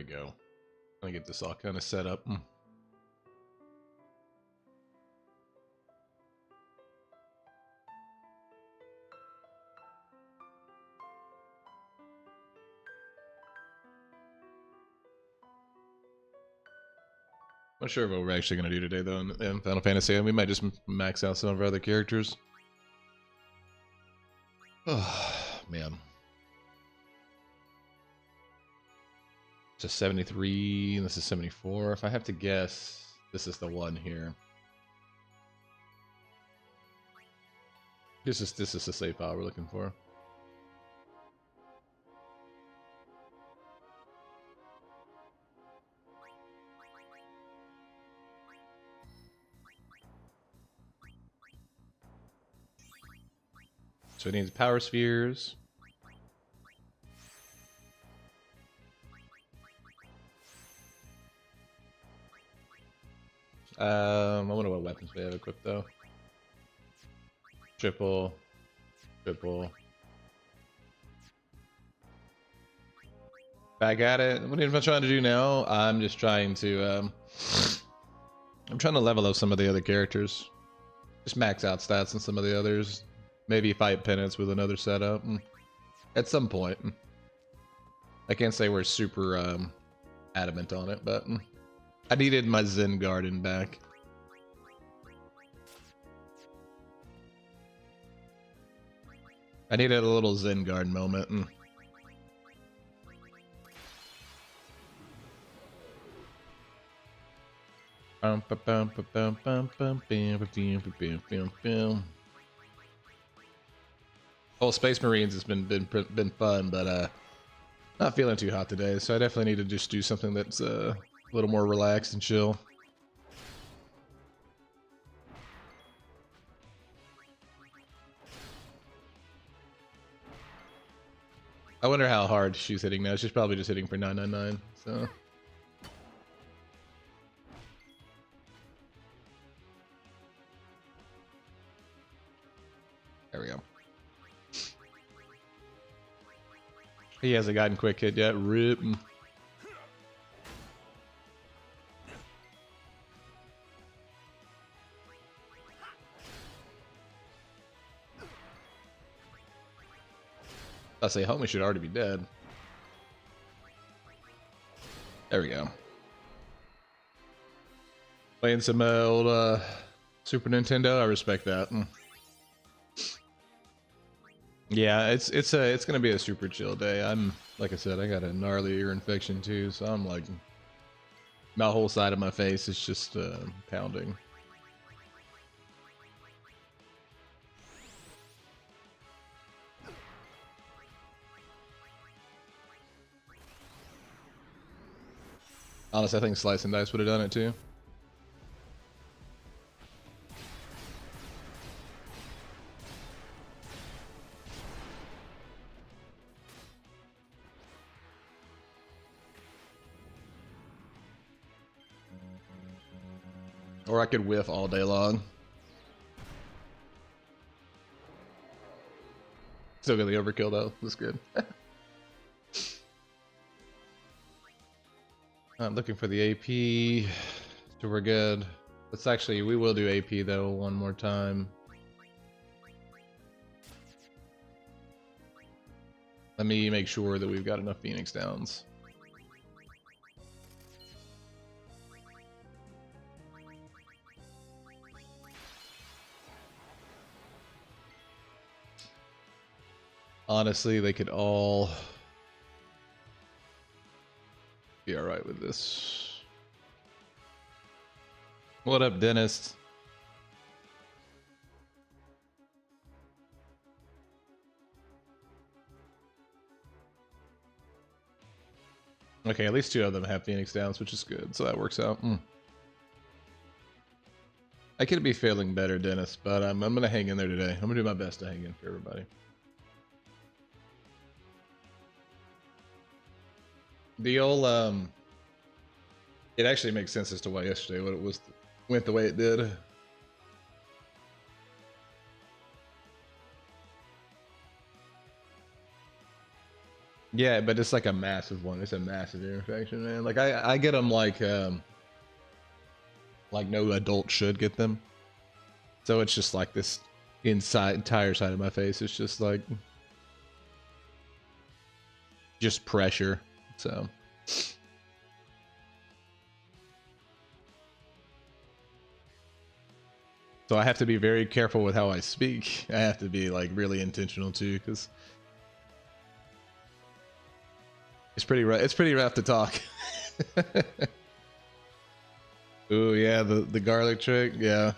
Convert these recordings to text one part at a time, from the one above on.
There we go. Let me get this all kind of set up. Not sure what we're actually going to do today, though, in Final Fantasy. We might just max out some of our other characters. Oh, man. It's a 73, and this is 74. If I have to guess, this is the one here. This is the save file we're looking for. So it needs power spheres. I wonder what weapons we have equipped though. Triple. Back at it. What am I trying to do now? I'm just trying to I'm trying to level up some of the other characters. Just max out stats on some of the others. Maybe fight penance with another setup. At some point. I can't say we're super adamant on it, but I needed my Zen Garden back. I needed a little Zen Garden moment. Whole Space Marines has been fun, but not feeling too hot today, so I definitely need to just do something that's a little more relaxed and chill. I wonder how hard she's hitting now. She's probably just hitting for 999, so. There we go. He hasn't gotten quick hit yet. Rip. I say homie should already be dead. There we go. Playing some old Super Nintendo. I respect that. Yeah, it's gonna be a super chill day. Like I said, I got a gnarly ear infection too, so I'm like, my whole side of my face is just pounding. Honestly, I think Slice and Dice would have done it too. Or I could whiff all day long. Still got the overkill though. That's good. I'm looking for the AP, so we're good. Let's actually, we will do AP though one more time. Let me make sure that we've got enough Phoenix Downs. Honestly, they could all be alright with this. What up, Dentist? Okay, at least two of them have Phoenix Downs, which is good, so that works out. I could be feeling better, Dentist, but I'm gonna hang in there today. I'm gonna do my best to hang in for everybody. The old it actually makes sense as to why yesterday what it was went the way it did. Yeah, but it's like a massive one. It's a massive ear infection, man. Like I get them like no adult should get them. So it's just like this entire side of my face. It's just like just pressure. So I have to be very careful with how I speak. I have to be like really intentional too, because it's pretty rough. It's pretty rough to talk. Ooh, yeah, the garlic trick. Yeah.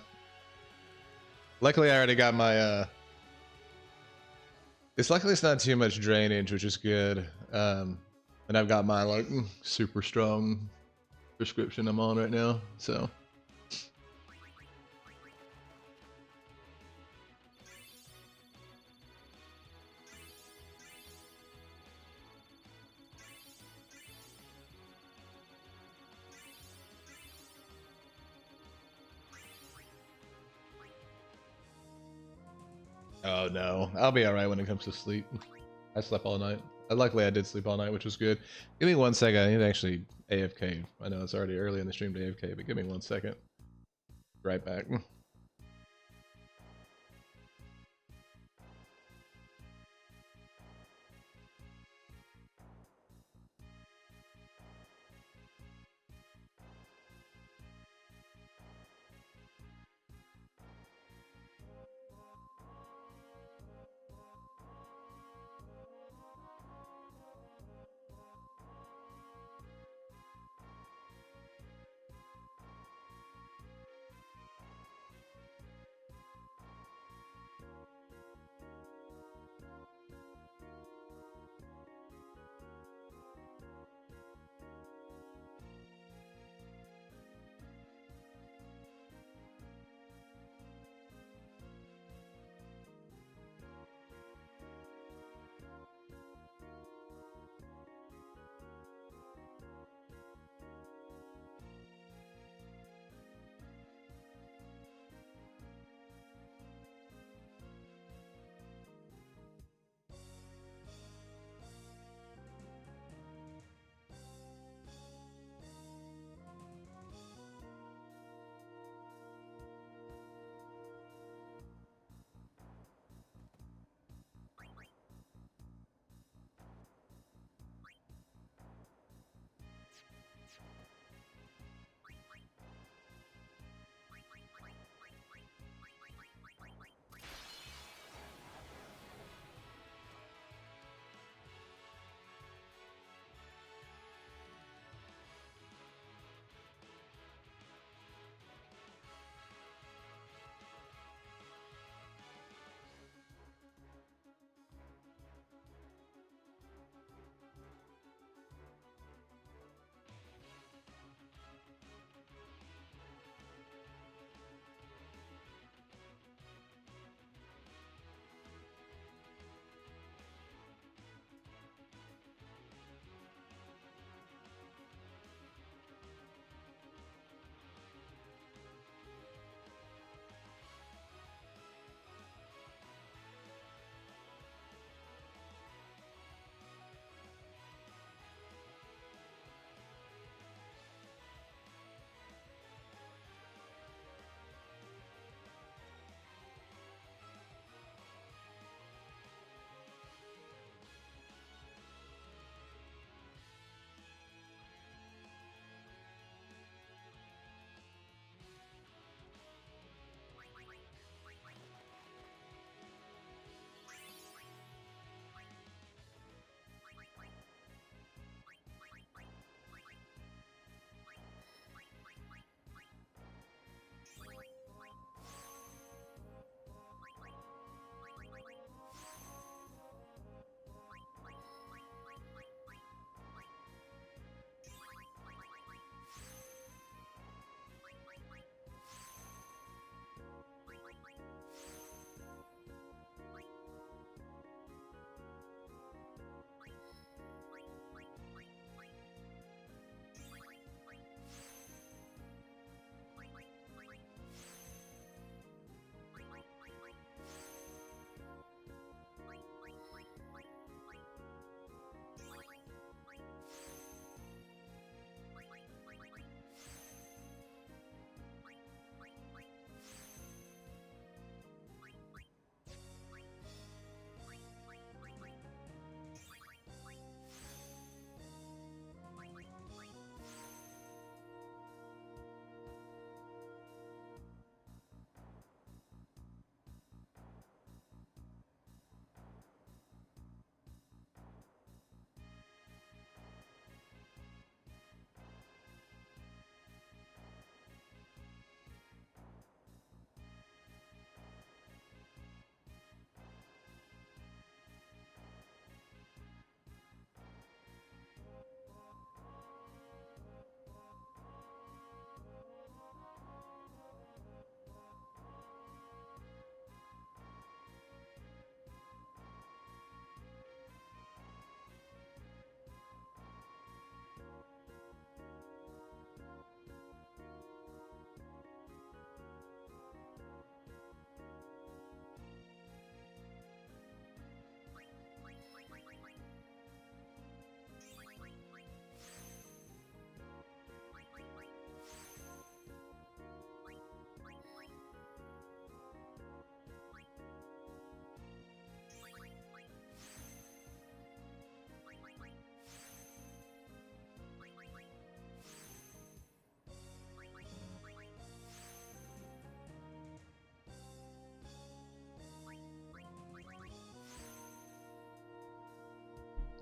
Luckily, I already got my. It's luckily it's not too much drainage, which is good. And I've got my like super strong prescription I'm on right now. So. Oh no, I'll be all right when it comes to sleep. I slept all night. Luckily, I did sleep all night, which was good. Give me 1 second. I need to actually AFK. I know it's already early in the stream to AFK, but give me 1 second. Right back.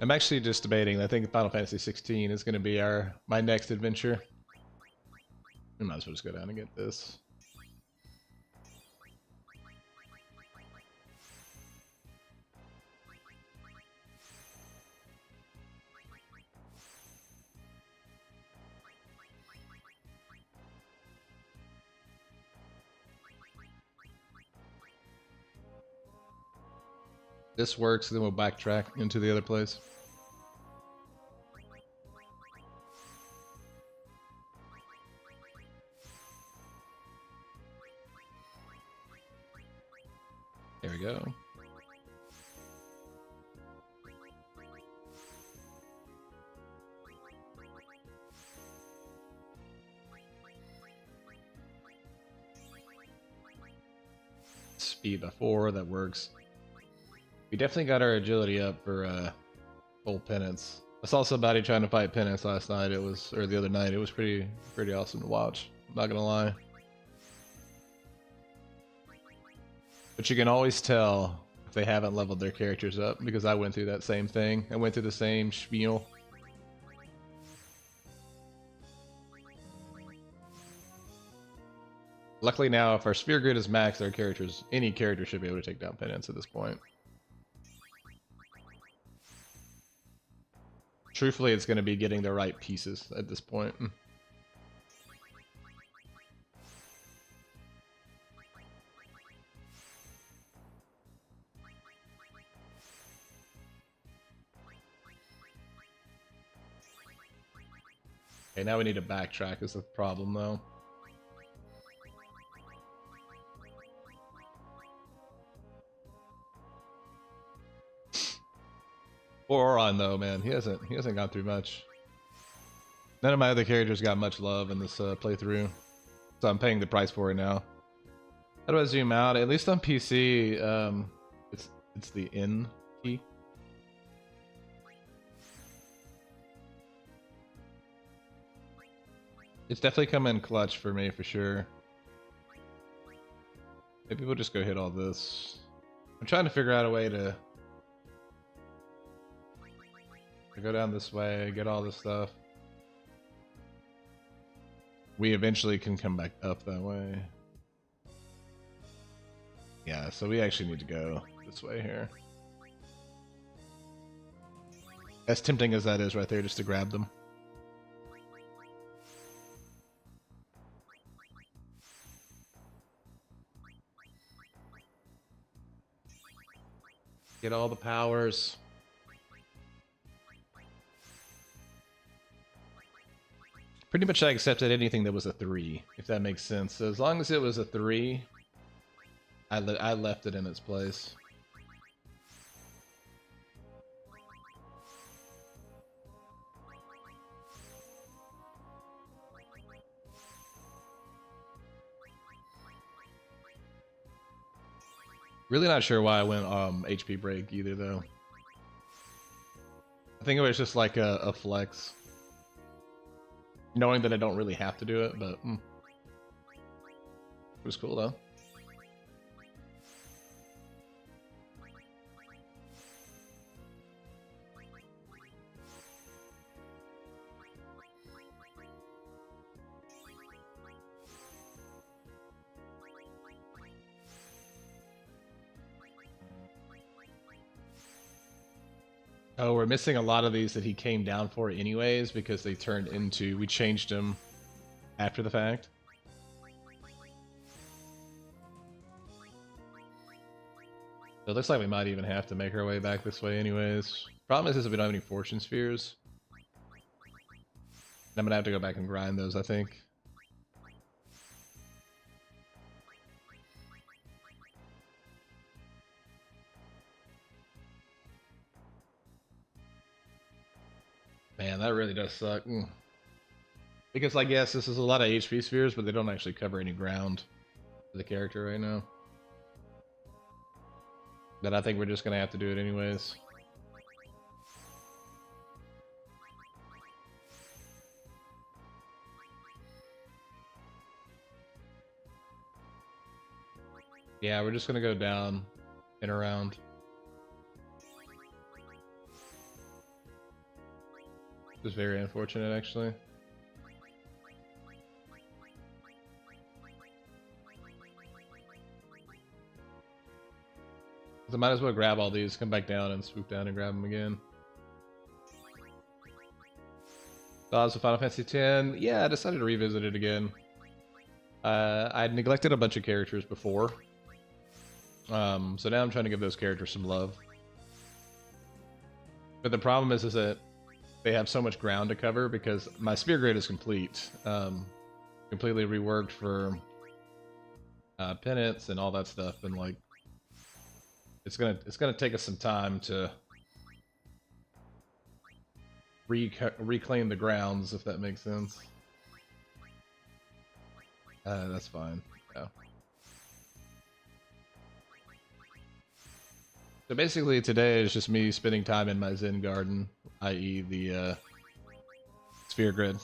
I'm actually just debating. I think Final Fantasy 16 is going to be my next adventure. We might as well just go down and get this. This works, then we'll backtrack into the other place. There we go. Speed by 4, that works. We definitely got our agility up for full penance. I saw somebody trying to fight penance last night. Or the other night. It was pretty awesome to watch. I'm not gonna lie. But you can always tell if they haven't leveled their characters up, because I went through that same thing. I went through the same spiel. Luckily now, if our sphere grid is maxed, our characters, any character should be able to take down penance at this point. Truthfully, it's going to be getting the right pieces at this point. Okay, now we need to backtrack is the problem, though. Poor Oron, though, man. He hasn't gone through much. None of my other characters got much love in this playthrough, so I'm paying the price for it now. How do I zoom out? At least on PC, it's the N key. It's definitely come in clutch for me, for sure. Maybe we'll just go hit all this. I'm trying to figure out a way to go down this way, get all this stuff. We eventually can come back up that way. Yeah, so we actually need to go this way here. As tempting as that is right there, just to grab them. Get all the powers. Pretty much I accepted anything that was a 3, if that makes sense. So as long as it was a 3, I left it in its place. Really not sure why I went HP break either, though. I think it was just like a flex. Knowing that I don't really have to do it, but it was cool though. Oh, we're missing a lot of these that he came down for anyways because they turned into... We changed them after the fact. So it looks like we might even have to make our way back this way anyways. Problem is we don't have any fortune spheres. I'm gonna have to go back and grind those, I think. Man, that really does suck. Because, like, yes, this is a lot of HP spheres, but they don't actually cover any ground for the character right now. But I think we're just going to have to do it anyways. Yeah, we're just going to go down and around. Just very unfortunate, actually. So I might as well grab all these, come back down, and swoop down and grab them again. Thoughts of Final Fantasy X? Yeah, I decided to revisit it again. I'd neglected a bunch of characters before. So now I'm trying to give those characters some love. But the problem is that they have so much ground to cover because my Sphere Grid is complete. Completely reworked for penance and all that stuff, and like it's gonna take us some time to reclaim the grounds, if that makes sense. That's fine. Yeah. So basically today is just me spending time in my Zen garden, i.e. the Sphere Grid.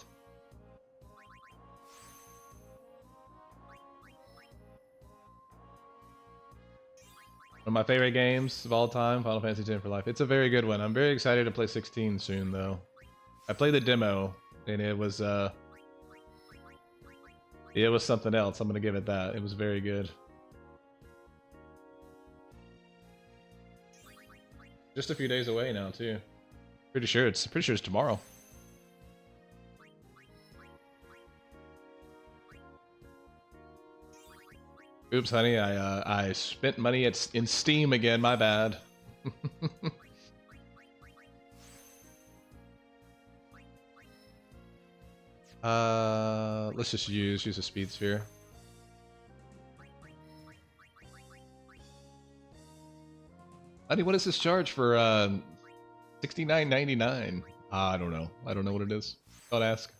One of my favorite games of all time, Final Fantasy X for life. It's a very good one. I'm very excited to play 16 soon, though. I played the demo, and it was something else. I'm gonna give it that. It was very good. Just a few days away now, too. Pretty sure it's tomorrow. Oops, honey, I spent money in Steam again. My bad. Let's just use a speed sphere. Honey, what does this charge for $69.99? I don't know. I don't know what it is. Don't ask.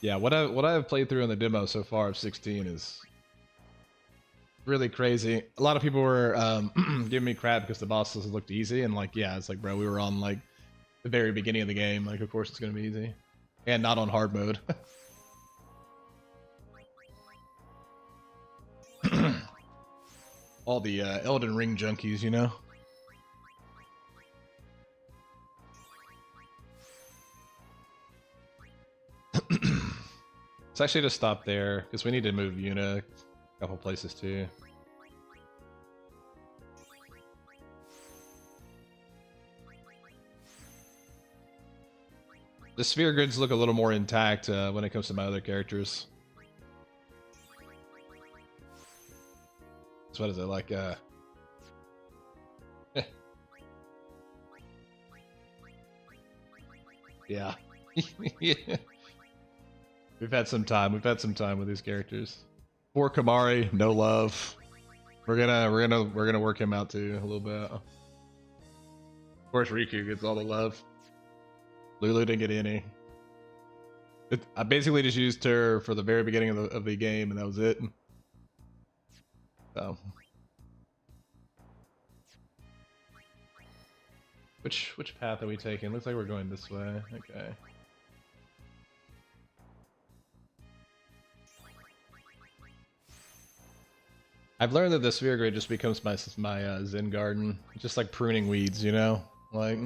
Yeah, what I've played through in the demo so far of 16 is really crazy. A lot of people were giving me crap because the bosses looked easy, and like, yeah, it's like, bro, we were on like the very beginning of the game. Like, of course it's gonna be easy, and not on hard mode. All the Elden Ring junkies, you know. Let's actually just stop there because we need to move Yuna a couple places too. The sphere grids look a little more intact when it comes to my other characters. So what is it like? Yeah. Yeah. We've had some time. We've had some time with these characters. Poor Kamari, no love. We're gonna work him out too a little bit. Of course, Riku gets all the love. Lulu didn't get any. I basically just used her for the very beginning of the game, and that was it. So, which path are we taking? Looks like we're going this way. Okay. I've learned that the sphere grid just becomes my Zen garden, just like pruning weeds, you know. Like,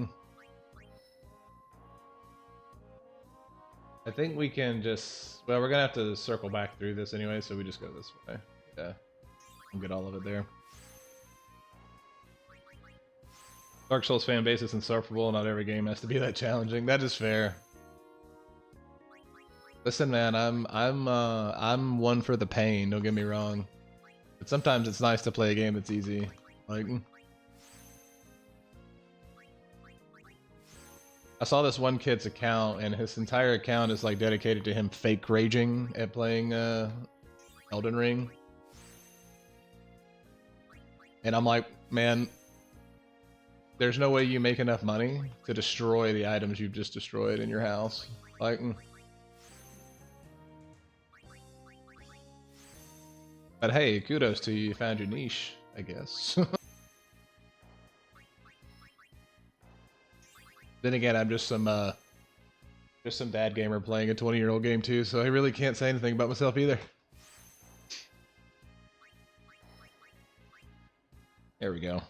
I think we can just. Well, we're gonna have to circle back through this anyway, so we just go this way. Yeah, we'll get all of it there. Dark Souls fan base is insufferable. Not every game has to be that challenging. That is fair. Listen, man, I'm one for the pain. Don't get me wrong. But sometimes it's nice to play a game that's easy. Like, I saw this one kid's account, and his entire account is like dedicated to him fake raging at playing Elden Ring. And I'm like, man, there's no way you make enough money to destroy the items you've just destroyed in your house. Like, but hey, kudos to you, you found your niche, I guess. Then again, I'm just some dad gamer playing a 20-year-old game too, so I really can't say anything about myself either. There we go.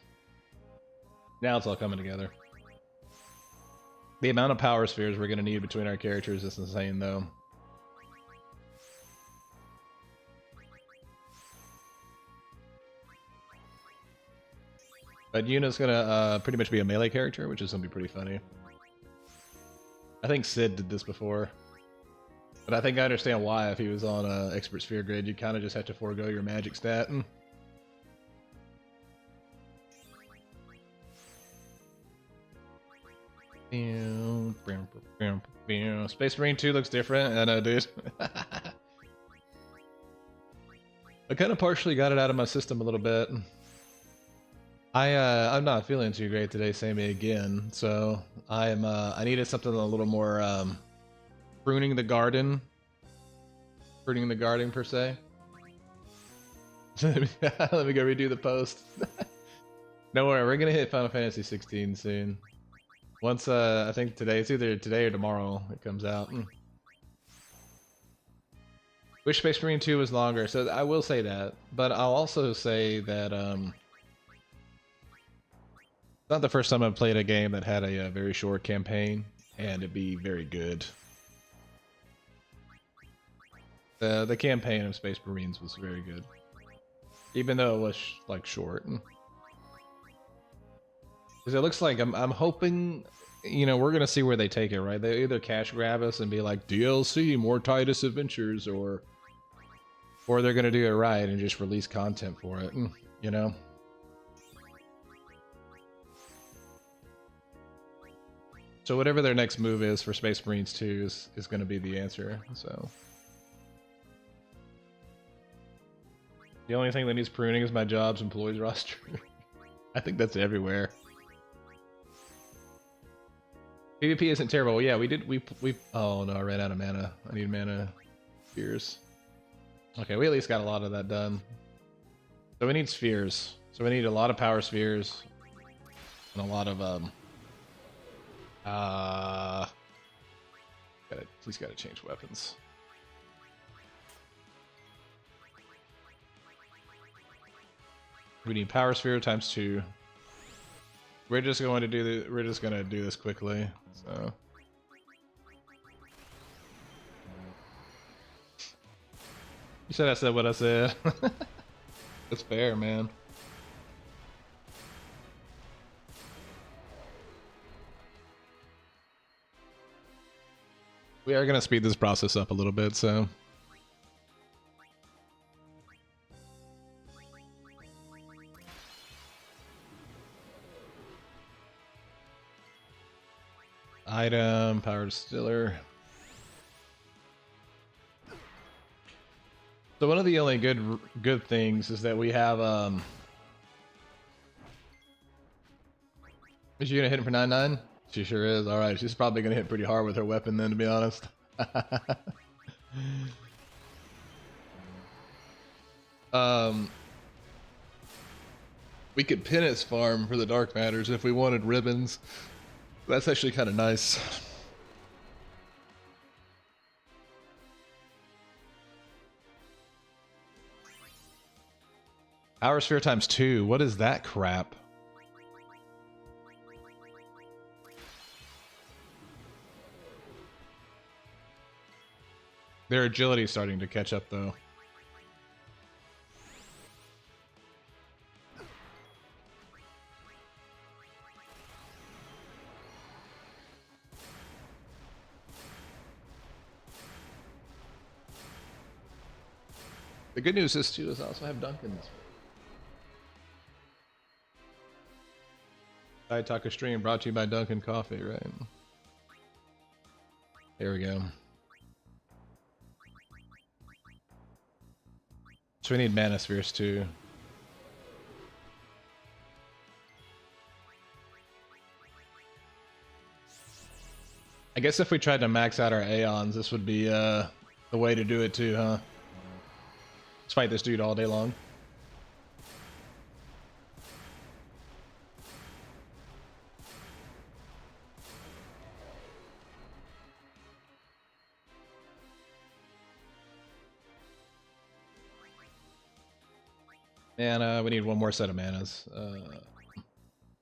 Now it's all coming together. The amount of power spheres we're going to need between our characters is insane, though. But Yuna's going to pretty much be a melee character, which is going to be pretty funny. I think Sid did this before. But I think I understand why. If he was on Expert Sphere Grid, you kind of just have to forego your magic stat. Space Marine 2 looks different. I know, dude. I kind of partially got it out of my system a little bit. I'm not feeling too great today, Sammy, again. So I needed something a little more pruning the garden per se. Let me go redo the post. Don't worry, we're gonna hit Final Fantasy 16 soon. Once I think today, it's either today or tomorrow it comes out. Wish Space Marine 2 was longer, so I will say that. But I'll also say that it's not the first time I've played a game that had a very short campaign and it'd be very good. The campaign of Space Marines was very good, even though it was like short. Because it looks like I'm hoping, you know, we're gonna see where they take it, right? They either cash grab us and be like DLC, more Titus adventures, or they're gonna do it right and just release content for it, you know. So whatever their next move is for Space Marines 2 is gonna be the answer. So. The only thing that needs pruning is my jobs employees roster. I think that's everywhere. PvP isn't terrible. Well, yeah, we oh no, I ran out of mana. I need mana spheres. Okay, we at least got a lot of that done. So we need spheres. So we need a lot of power spheres and a lot of at least gotta change weapons. We need power sphere times 2. We're just going to do this quickly. So you said I said what I said. That's fair, man. We are gonna speed this process up a little bit, so. Item, power distiller. So one of the only good things is that we have is she gonna hit him for 9-9? She sure is. Alright, she's probably gonna hit pretty hard with her weapon then, to be honest. We could pin its farm for the Dark Matters if we wanted ribbons. That's actually kind of nice. Power sphere times 2. What is that crap? Their agility is starting to catch up, though. The good news is, too, is I also have Duncan's. Taco Stream brought to you by Dunkin' Coffee, right? There we go. So we need mana spheres, too. I guess if we tried to max out our Aeons, this would be the way to do it, too, huh? Let's fight this dude all day long. And we need one more set of manas.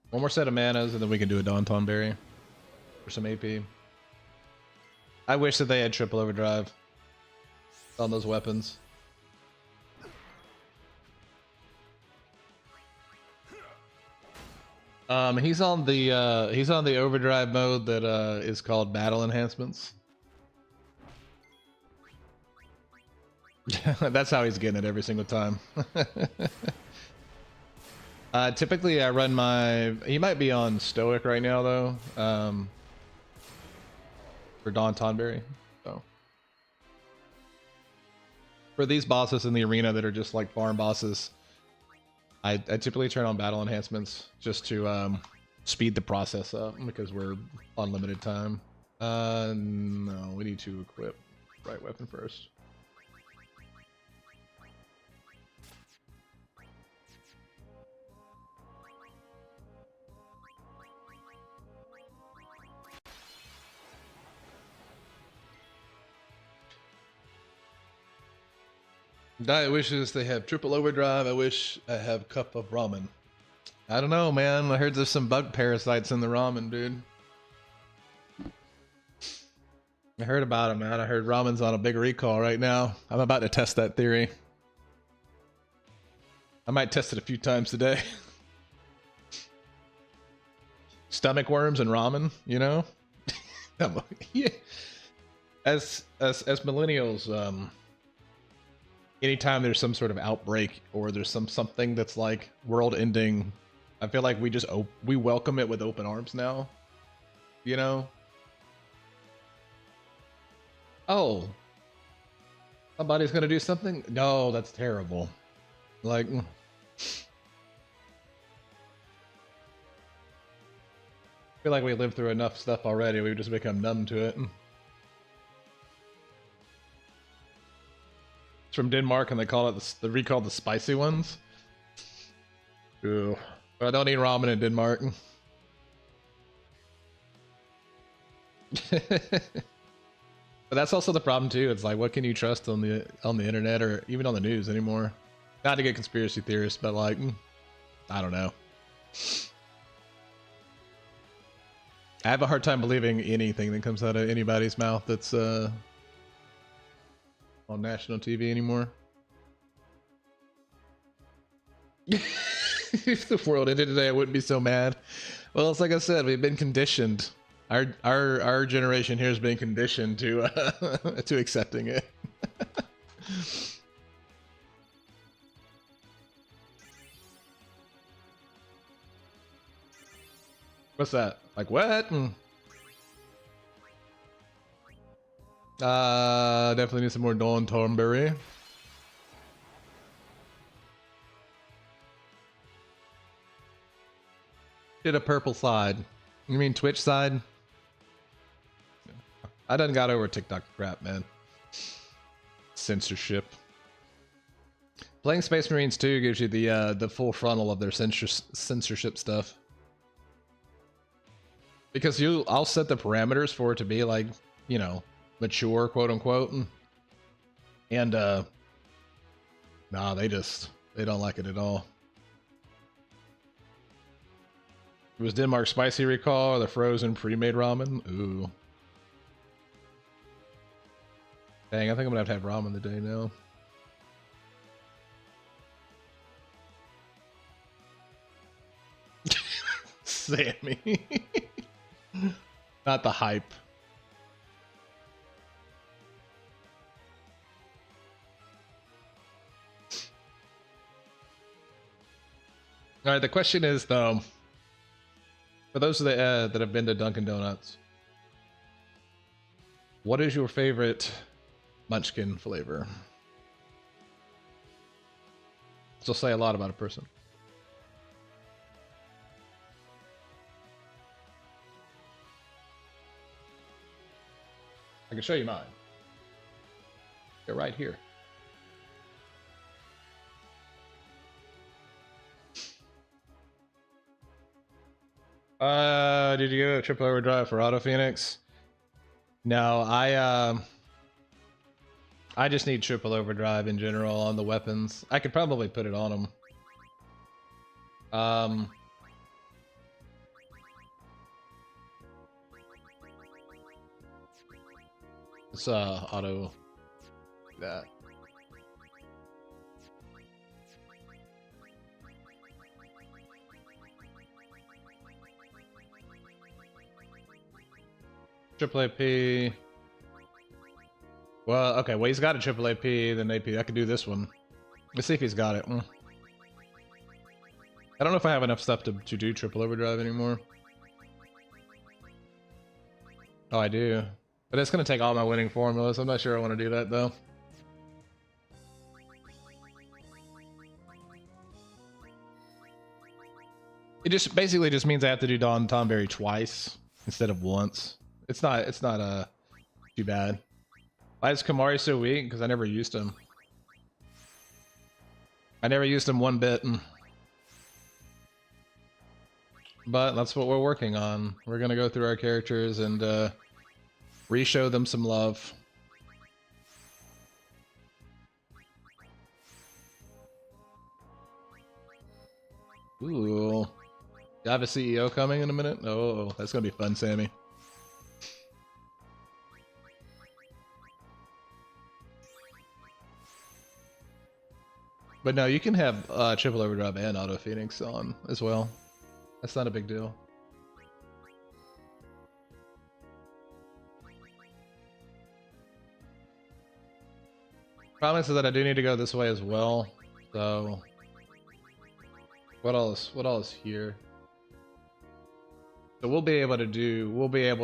One more set of manas, and then we can do a Daunton Berry for some AP. I wish that they had triple overdrive on those weapons. He's on the overdrive mode that is called battle enhancements. That's how he's getting it every single time. Typically I run my, he might be on Stoic right now though, for Daunton Berry. So for these bosses in the arena that are just like farm bosses, I typically turn on battle enhancements just to speed the process up because we're on limited time. No, we need to equip right weapon first. Diet wishes they have triple overdrive. I wish I have cup of ramen. I don't know, man. I heard there's some bug parasites in the ramen, dude. I heard about it, man. I heard ramen's on a big recall right now. I'm about to test that theory. I might test it a few times today. Stomach worms and ramen, you know? Yeah. As millennials, anytime there's some sort of outbreak or there's something that's like world ending, I feel like we welcome it with open arms now, you know? Oh, somebody's gonna do something? No, that's terrible. Like, I feel like we lived through enough stuff already. We've just become numb to it. It's from Denmark, and they call it they recall the spicy ones. Ooh, but I don't eat ramen in Denmark. But that's also the problem too. It's like, what can you trust on the internet or even on the news anymore? Not to get conspiracy theorists, but like, I don't know. I have a hard time believing anything that comes out of anybody's mouth that's on national TV anymore. If the world ended today, I wouldn't be so mad. Well, it's like I said, we've been conditioned. Our generation here has been conditioned to to accepting it. What's that? Like what? Definitely need some more Daunton Berry. Did a purple side. You mean Twitch side? I done got over TikTok crap, man. Censorship. Playing Space Marines 2 gives you the full frontal of their censorship stuff. Because I'll set the parameters for it to be like, you know, mature, quote unquote. And nah, they don't like it at all. It was Denmark spicy recall or the frozen pre-made ramen. Ooh. Dang, I think I'm gonna have to have ramen today now. Sammy. Not the hype. All right, the question is though, for those that have been to Dunkin' Donuts, what is your favorite Munchkin flavor? This will say a lot about a person. I can show you mine. They're right here. Did you go triple overdrive for Auto Phoenix? No, I just need triple overdrive in general on the weapons. I could probably put it on them. Um, let's auto that. Triple AP. Well, okay. Well, he's got a triple AP, then AP. I could do this one. Let's see if he's got it. I don't know if I have enough stuff to do triple overdrive anymore. Oh, I do. But it's going to take all my winning formulas. I'm not sure I want to do that, though. It just basically just means I have to do Don Tomberry twice instead of once. It's not too bad. Why is Kamari so weak? Because I never used him. I never used him one bit. But that's what we're working on. We're gonna go through our characters and re-show them some love. Ooh. You have a CEO coming in a minute? Oh, that's gonna be fun, Sammy. But no, you can have triple overdrive and auto phoenix on as well. That's not a big deal. Problem is that I do need to go this way as well. So what else? What else here? So we'll be able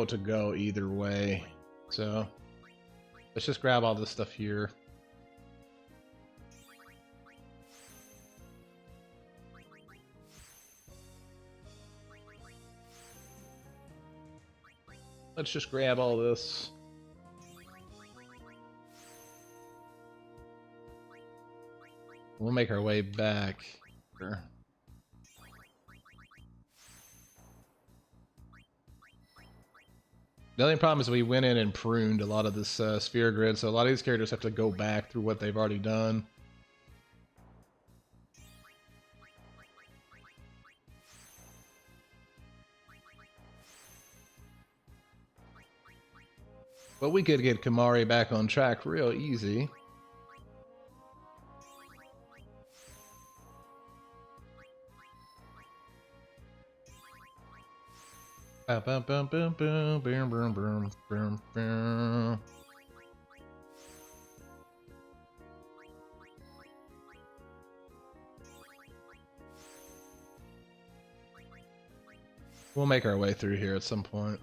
to go either way. So let's just grab all this stuff here. Let's just grab all this. We'll make our way back. Sure. The only problem is we went in and pruned a lot of this sphere grid, so a lot of these characters have to go back through what they've already done. But we could get Kamari back on track real easy. Bum, bum, bum, bum, boom, boom, boom, boom, boom. We'll make our way through here at some point.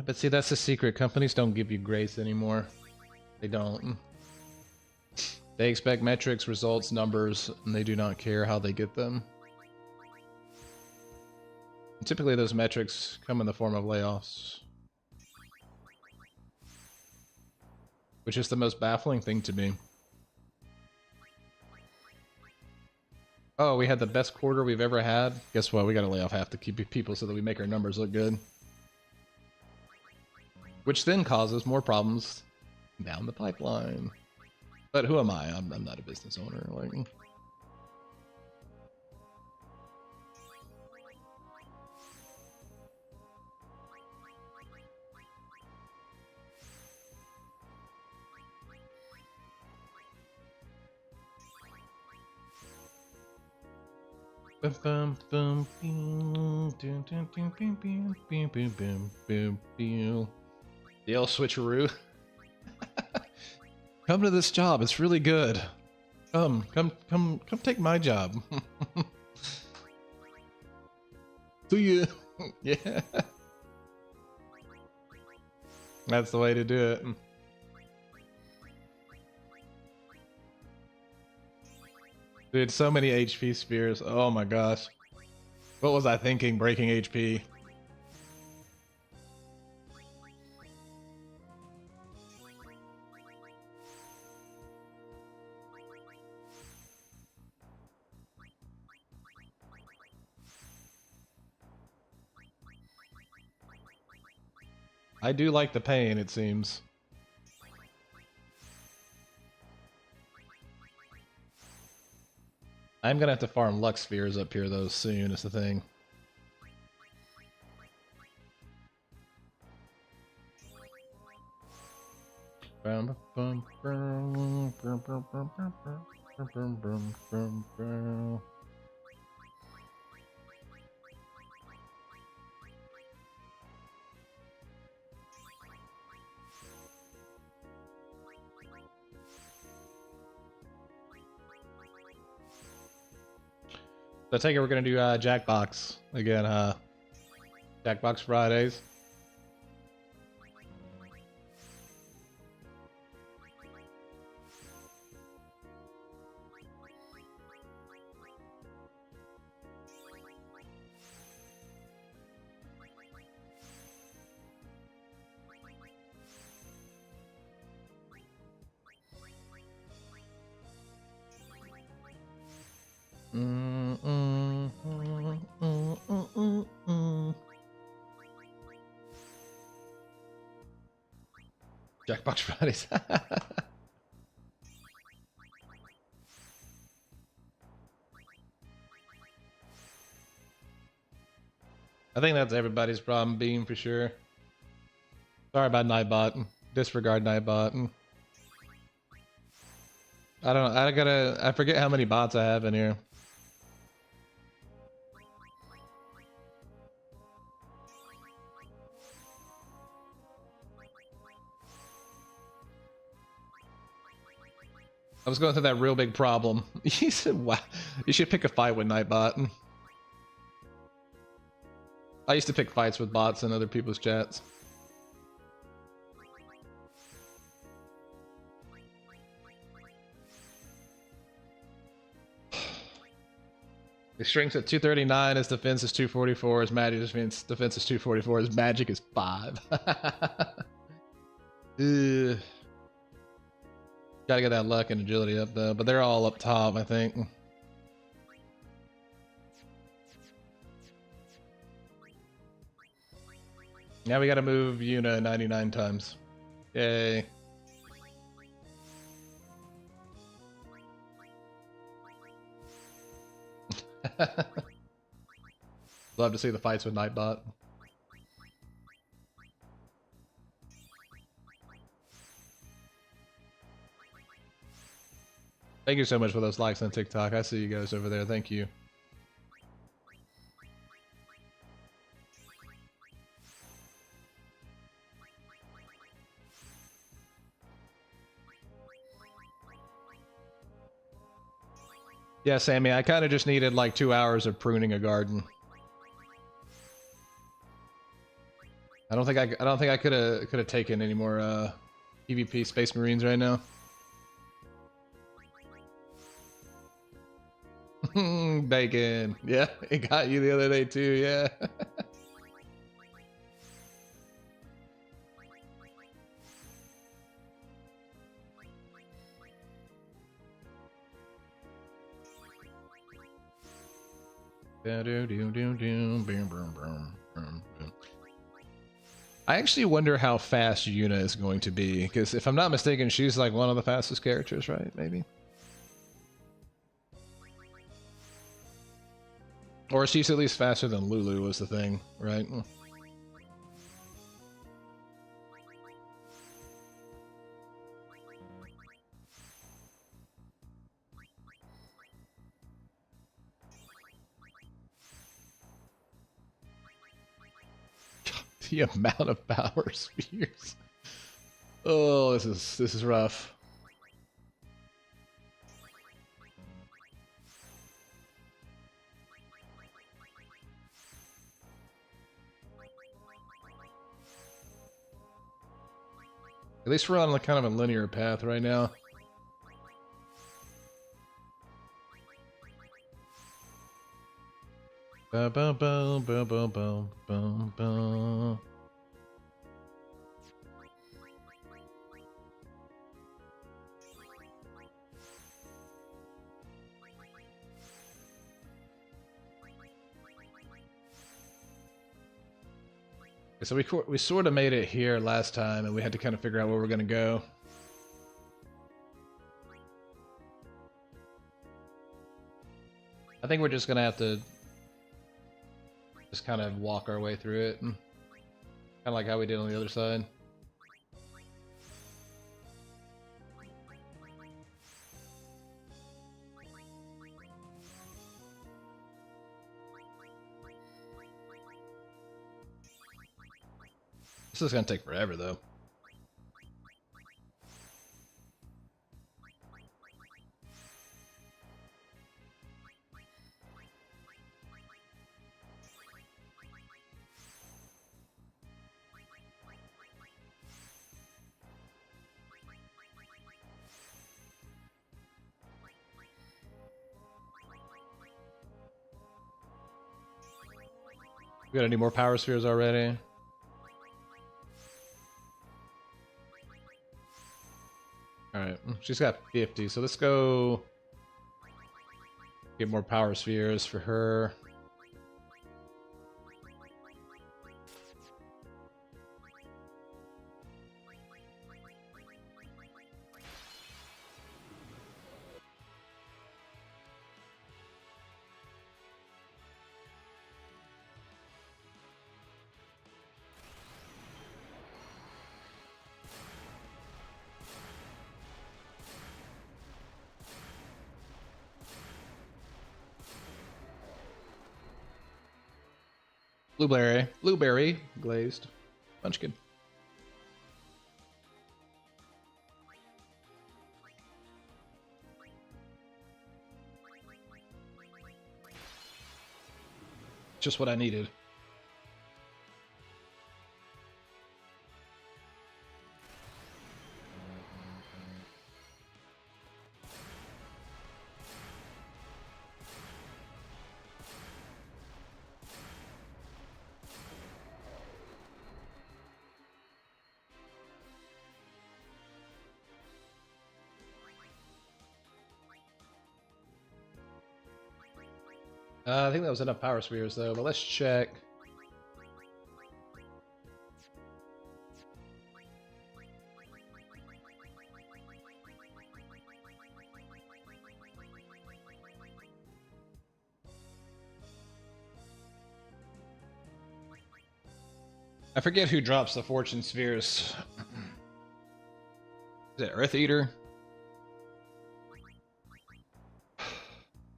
But see, that's the secret. Companies don't give you grace anymore. They don't. They expect metrics, results, numbers, and they do not care how they get them. And typically those metrics come in the form of layoffs. Which is the most baffling thing to me. Oh, we had the best quarter we've ever had. Guess what? We gotta lay off half the people so that we make our numbers look good. Which then causes more problems down the pipeline. But who am I? I'm not a business owner. Like. The old switcheroo. Come to this job, it's really good. Come take my job. See ya. Yeah. That's the way to do it. Dude, so many HP spears. Oh my gosh. What was I thinking breaking HP? I do like the pain, it seems. I'm gonna have to farm Lux Spheres up here though soon, is the thing. So I take it we're gonna do Jackbox again, Jackbox Fridays. Jackbox Fridays. I think that's everybody's problem, Beam, for sure. Sorry about Nightbot. Disregard Nightbot. I don't know. I forget how many bots I have in here. I was going through that real big problem. You said, wow, you should pick a fight with Nightbot. I used to pick fights with bots in other people's chats. His strength's at 239, his defense is 244, his magic defense is 244, his magic is 5. Ugh. Gotta get that luck and agility up though, but they're all up top, I think. Now we gotta move Yuna 99 times. Yay. Love to see the fights with Nightbot. Thank you so much for those likes on TikTok. I see you guys over there. Thank you. Yeah, Sammy, I kind of just needed like 2 hours of pruning a garden. I don't think I could have taken any more PvP Space Marines right now. Bacon. Yeah, it got you the other day too, yeah. I actually wonder how fast Yuna is going to be, because if I'm not mistaken, she's like one of the fastest characters, right? Maybe. Or she's at least faster than Lulu was the thing, right? The amount of power spheres. Oh, this is rough. At least we're on like kind of a linear path right now. Ba ba ba ba ba ba ba ba. So we sort of made it here last time, and we had to kind of figure out where we're gonna go. I think we're just gonna have to just kind of walk our way through it, kind of like how we did on the other side. This is gonna take forever, though. We got any more power spheres already? Alright, she's got 50, so let's go get more power spheres for her. Blueberry glazed munchkin. Just what I needed. I think that was enough power spheres though, but let's check. I forget who drops the fortune spheres. Is it Earth Eater?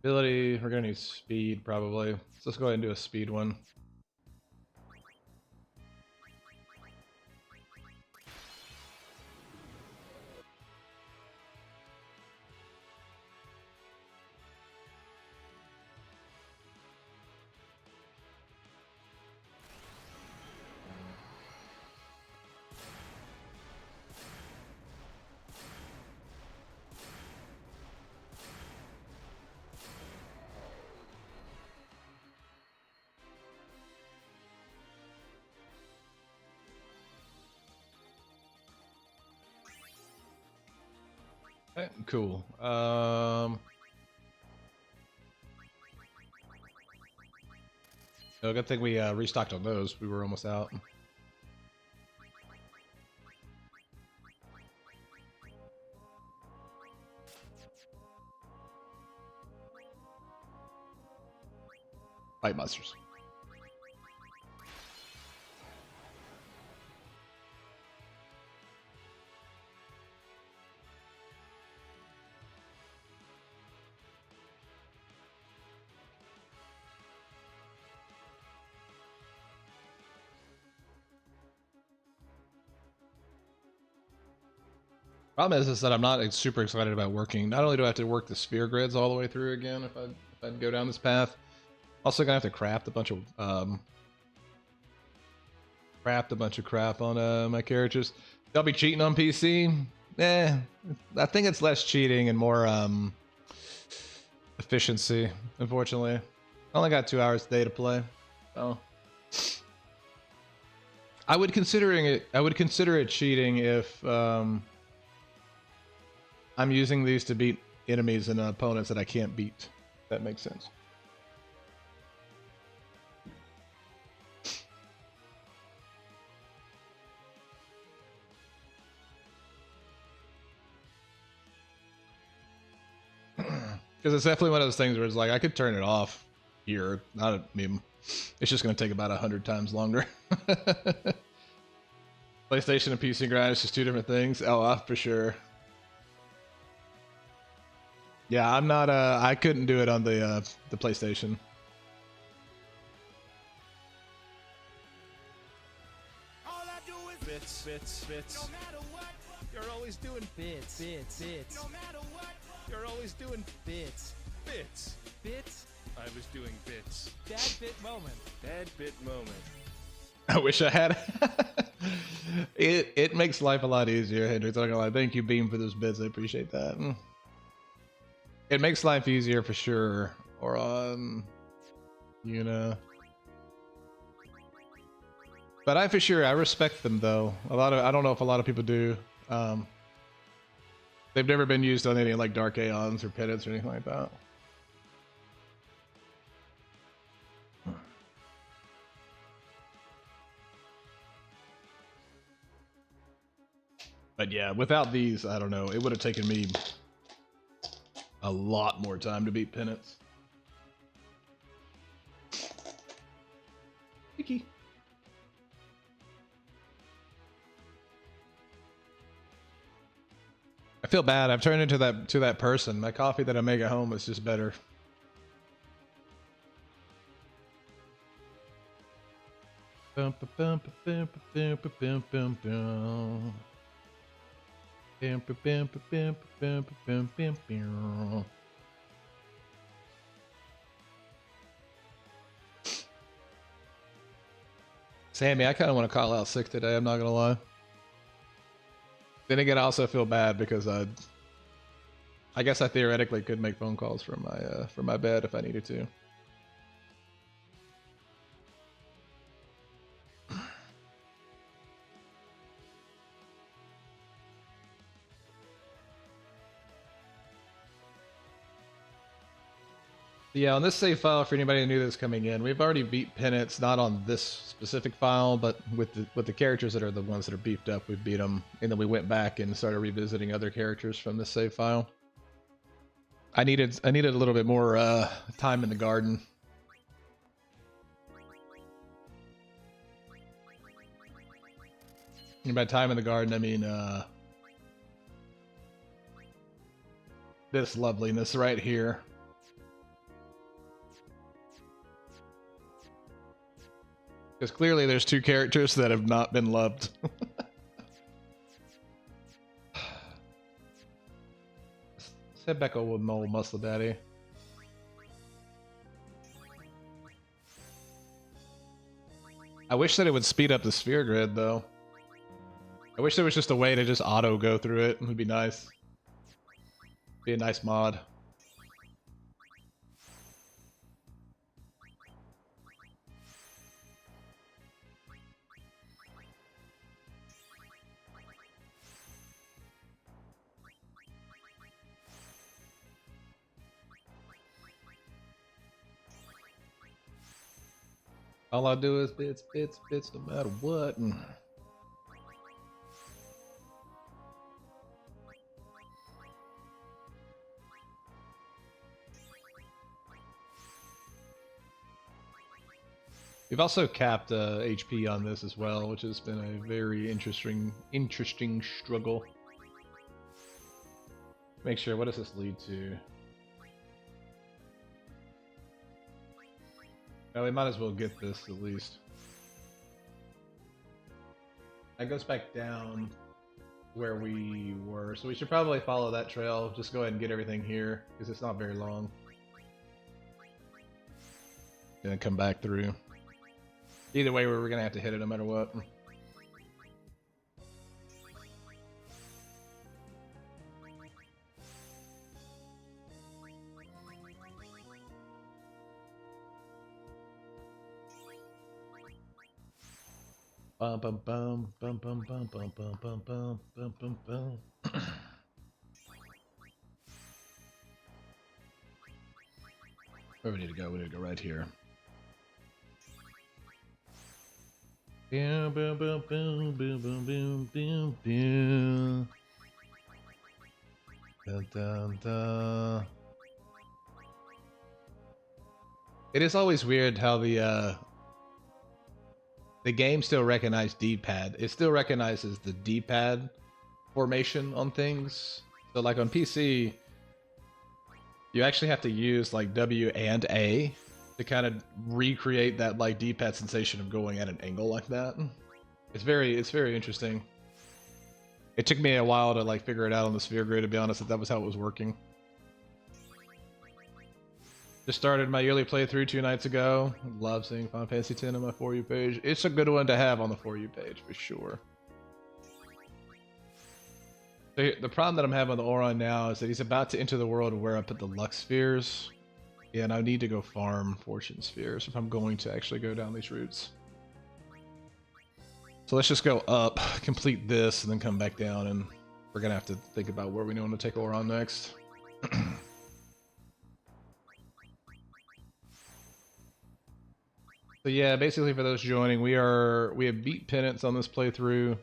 Ability, we're gonna need speed probably. So let's go ahead and do a speed one. Okay, cool. No, good thing we restocked on those. We were almost out. Fight monsters. Problem is that I'm not super excited about working. Not only do I have to work the sphere grids all the way through again if I go down this path, also gonna have to craft a bunch of crap on my characters. They'll be cheating on PC. I think it's less cheating and more efficiency. Unfortunately, I only got 2 hours a day to play, so I would consider it cheating if I'm using these to beat enemies and opponents that I can't beat. If that makes sense. Because it's definitely one of those things where it's like I could turn it off here. Not, I mean, it's just going to take about 100 times longer. PlayStation and PC grind is just two different things. Oh, for sure. Yeah, I'm not. I couldn't do it on the PlayStation. All I do is bits. No matter what, you're always doing bits. No matter what, you're always doing bits. I was doing bits. Dad bit moment. I wish I had. It makes life a lot easier, Hendrix. I'm not gonna lie. Thank you, Beam, for those bits. I appreciate that. It makes life easier for sure. Or you know. But I for sure I respect them though. I don't know if a lot of people do. They've never been used on any like Dark Aeons or Penance or anything like that. But yeah, without these, I don't know. It would have taken me a lot more time to beat Penance. Vicky. I feel bad. I've turned into that person. My coffee that I make at home is just better. Sammy, I kind of want to call out sick today. I'm not gonna lie. Then again, I also feel bad because I guess I theoretically could make phone calls from my bed if I needed to. Yeah, on this save file, for anybody new that's coming in, we've already beat Penance, not on this specific file, but with the characters that are the ones that are beefed up, we beat them, and then we went back and started revisiting other characters from this save file. I needed a little bit more time in the garden. And by time in the garden, I mean this loveliness right here. Because clearly there's two characters that have not been loved. Let's head back over with old Muscle Daddy. I wish that it would speed up the sphere grid, though. I wish there was just a way to just auto go through it. It would be nice. Be a nice mod. All I do is bits, no matter what. We've also capped HP on this as well, which has been a very interesting struggle. Make sure, what does this lead to? Oh, we might as well get this at least. That goes back down where we were, so we should probably follow that trail. Just go ahead and get everything here, because it's not very long. And then come back through. Either way, we're gonna have to hit it no matter what. Bum bum bum bum bum bum bum bum bum bum bum bum bum. Where we need to go? We need to go right here. Boom boom boom boom boom boom boom boom boom. Dun dun dun. It is always weird how the game still recognizes D-pad. It still recognizes the D-pad formation on things. So like on PC, you actually have to use like W and A to kind of recreate that like D-pad sensation of going at an angle like that. It's very interesting. It took me a while to like figure it out on the sphere grid, to be honest, that was how it was working. Just started my yearly playthrough 2 nights ago. Love seeing Final Fantasy X on my For You page. It's a good one to have on the For You page for sure. The problem that I'm having with Oron now is that he's about to enter the world where I put the Lux spheres. Yeah, and I need to go farm Fortune spheres if I'm going to actually go down these routes. So let's just go up, complete this, and then come back down, and we're gonna have to think about where we want to take Oron next. So yeah, basically for those joining, we have beat Penance on this playthrough,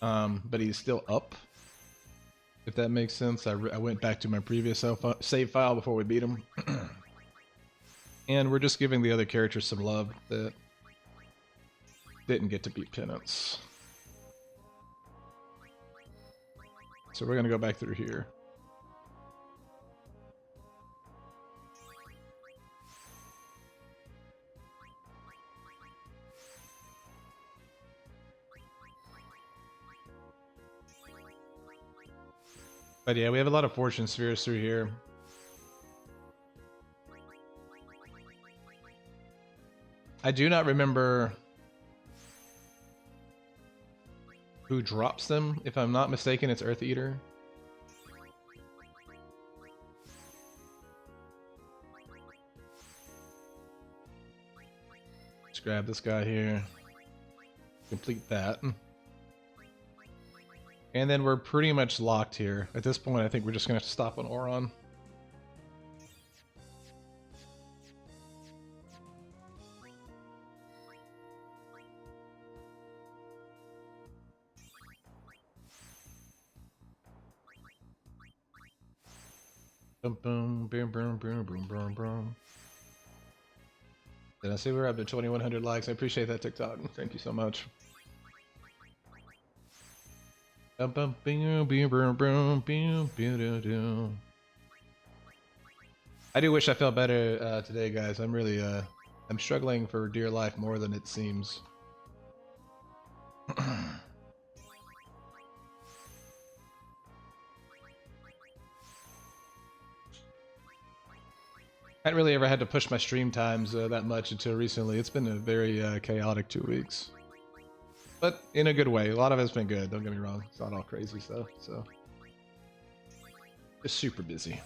but he's still up. If that makes sense, I went back to my previous save file before we beat him, and we're just giving the other characters some love that didn't get to beat Penance. So we're gonna go back through here. But yeah, we have a lot of fortune spheres through here. I do not remember who drops them. If I'm not mistaken, it's Earth Eater. Let's grab this guy here. Complete that. And then we're pretty much locked here. At this point, I think we're just going to have to stop on Oron. Boom, boom, boom, boom, boom, boom, boom, boom. Did I say we're up to 2,100 likes? I appreciate that, TikTok. Thank you so much. I do wish I felt better today, guys. I'm really, I'm struggling for dear life more than it seems. I hadn't really ever had to push my stream times that much until recently. It's been a very chaotic 2 weeks. But in a good way. A lot of it's been good, don't get me wrong. It's not all crazy stuff, so. Just super busy.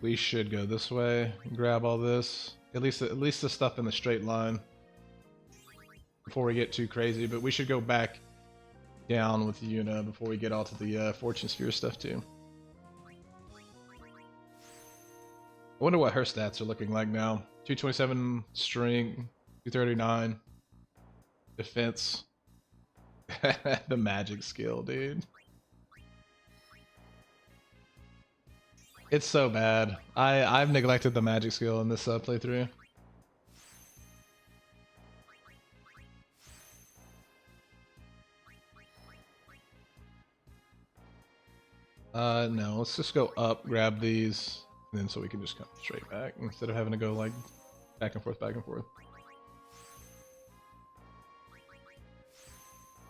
We should go this way and grab all this. At least the stuff in the straight line. Before we get too crazy, but we should go back down with Yuna before we get all to the Fortune Sphere stuff too. I wonder what her stats are looking like now. 227 strength, 239 defense. The magic skill, dude. It's so bad. I've neglected the magic skill in this playthrough. No, let's just go up, grab these, and then so we can just come straight back instead of having to go like back and forth, back and forth.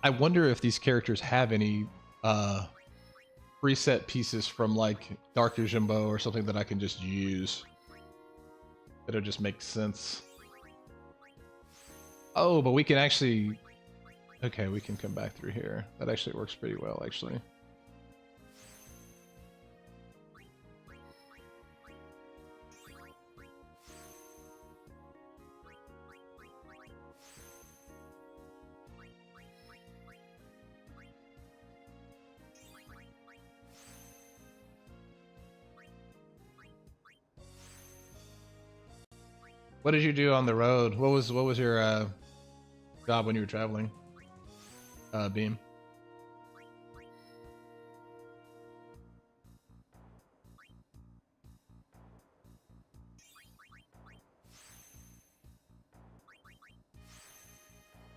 I wonder if these characters have any preset pieces from like Dark Jimbo or something that I can just use. That'll just make sense. Oh, but we can actually... Okay, we can come back through here. That actually works pretty well, actually. What did you do on the road? What was your job when you were traveling? Beam.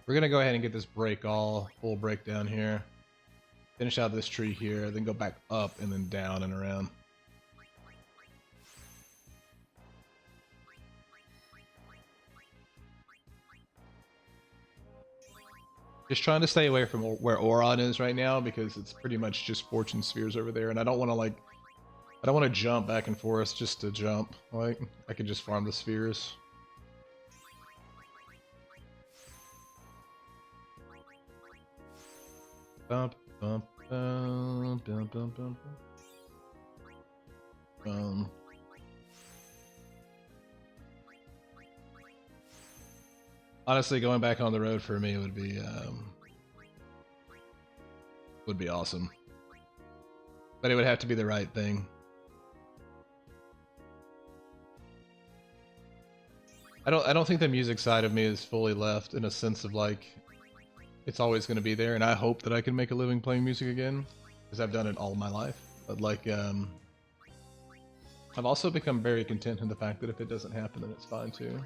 We're gonna go ahead and get this full break down here. Finish out this tree here, then go back up and then down and around. Just trying to stay away from where Oron is right now because it's pretty much just fortune spheres over there, and I don't want to I don't want to jump back and forth just to jump. Like, I could just farm the spheres. Bump, bump, bump, bump, bump, bump. Honestly, going back on the road for me would be awesome. But it would have to be the right thing. I don't think the music side of me is fully left in a sense of like it's always going to be there, and I hope that I can make a living playing music again because I've done it all my life. But like I've also become very content in the fact that if it doesn't happen, then it's fine too.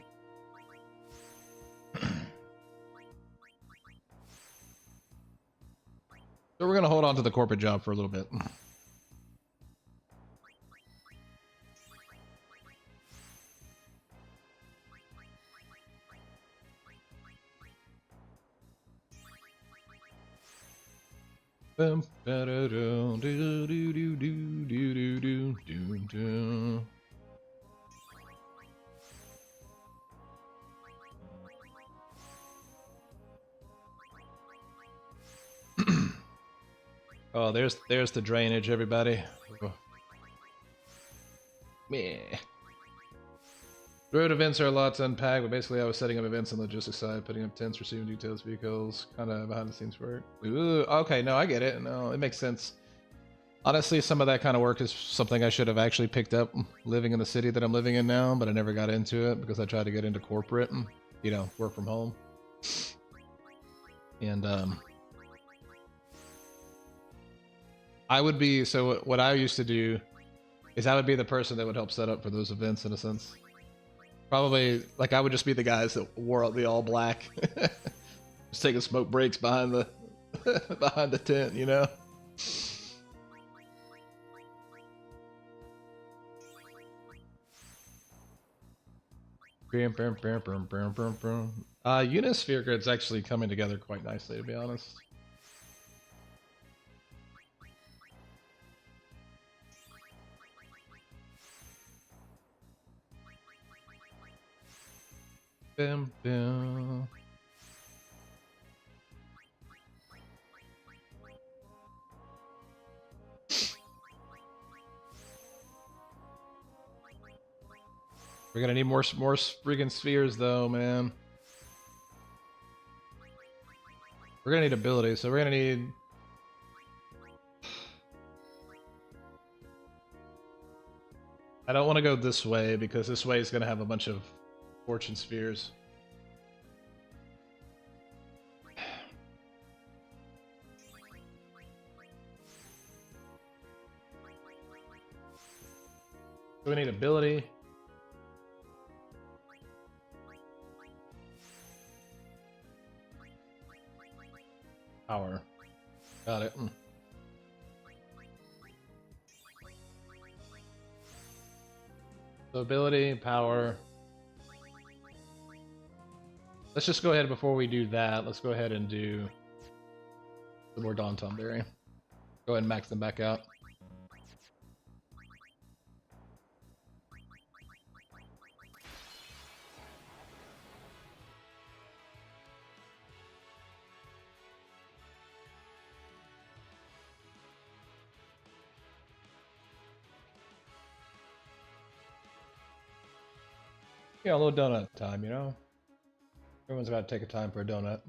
So we're gonna hold on to the corporate job for a little bit. Oh, there's the drainage, everybody. Meh. Road events are a lot to unpack, but basically I was setting up events on the logistics side, putting up tents, receiving details, vehicles, kind of behind the scenes work. Ooh, okay, no, I get it. No, it makes sense. Honestly, some of that kind of work is something I should have actually picked up living in the city that I'm living in now, but I never got into it because I tried to get into corporate and, you know, work from home. And, I would be, so what I used to do is I would be the person that would help set up for those events in a sense. Probably, like, I would just be the guys that wore the all black. Just taking smoke breaks behind the behind the tent, you know? Unisphere grid's actually coming together quite nicely, to be honest. Bam, bam. We're gonna need more friggin' spheres, though, man. We're gonna need ability, so we're gonna need. I don't want to go this way because this way is gonna have a bunch of fortune spheres. So we need ability. Power. Got it. So ability, power. Let's just go ahead before we do that. Let's go ahead and do some more Dawn Tomberry. Go ahead and max them back out. Yeah, a little donut time, you know? Everyone's got to take a time for a donut.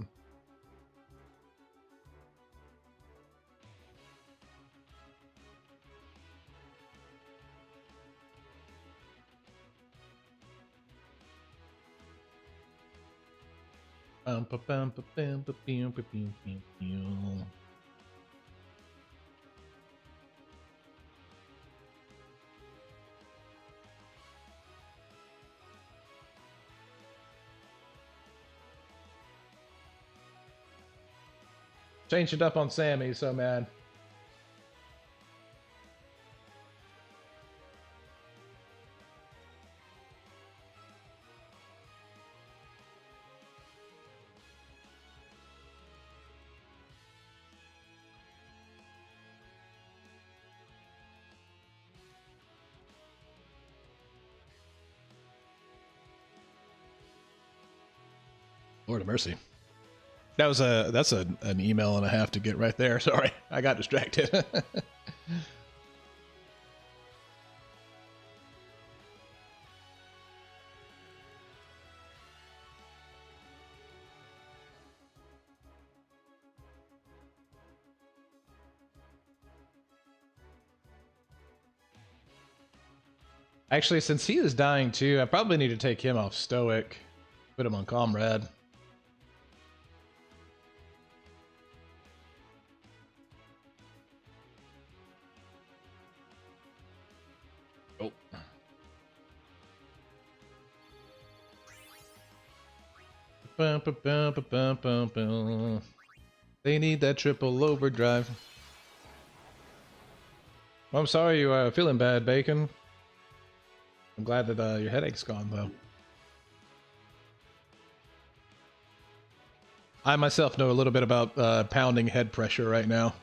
Changed it up on Sammy, so mad. Lord of mercy. That's an email and a half to get right there. Sorry, I got distracted. Actually, since he is dying too, I probably need to take him off Stoic. Put him on Comrade. Oh. They need that triple overdrive. Well, I'm sorry you are feeling bad, Bacon. I'm glad that your headache's gone, though. I myself know a little bit about pounding head pressure right now.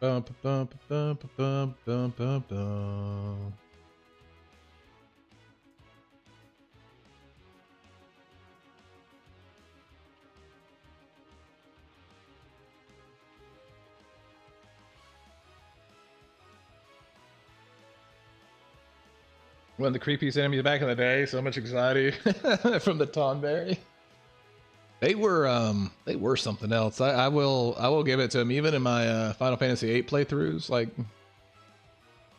Bum, bum, bum, bum, bum, bum, bum. One of the creepiest enemies back in the day. So much anxiety from the Tonberry. They were something else. I will give it to them. Even in my Final Fantasy VIII playthroughs, like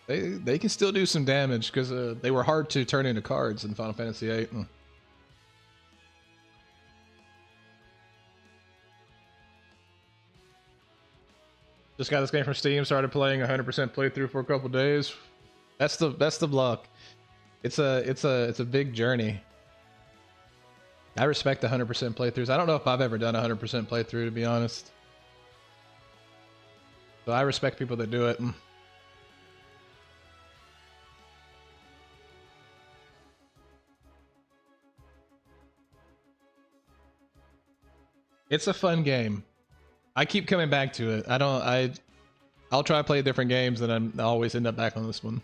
they can still do some damage because they were hard to turn into cards in Final Fantasy VIII. Just got this game from Steam. Started playing 100% playthrough for a couple days. That's the luck. It's a big journey. I respect 100% playthroughs. I don't know if I've ever done 100% playthrough, to be honest. So I respect people that do it. It's a fun game. I keep coming back to it. I'll try to play different games and I always end up back on this one.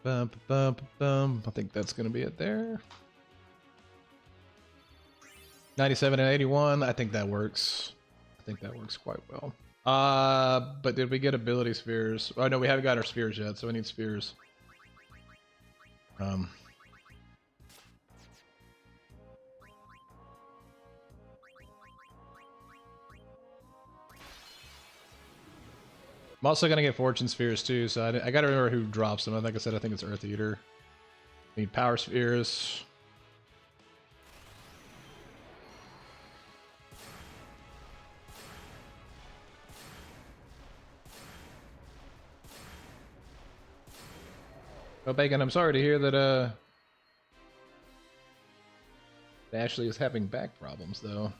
Bum, bum, bum. I think that's going to be it there. 97 and 81. I think that works. I think that works quite well. But did we get ability spheres? Oh no, we haven't got our spheres yet, so we need spheres. I'm also gonna get fortune spheres too, so I gotta remember who drops them. Like I said, I think it's Earth Eater. Need power spheres. Oh, Bacon, I'm sorry to hear that Ashley is having back problems though.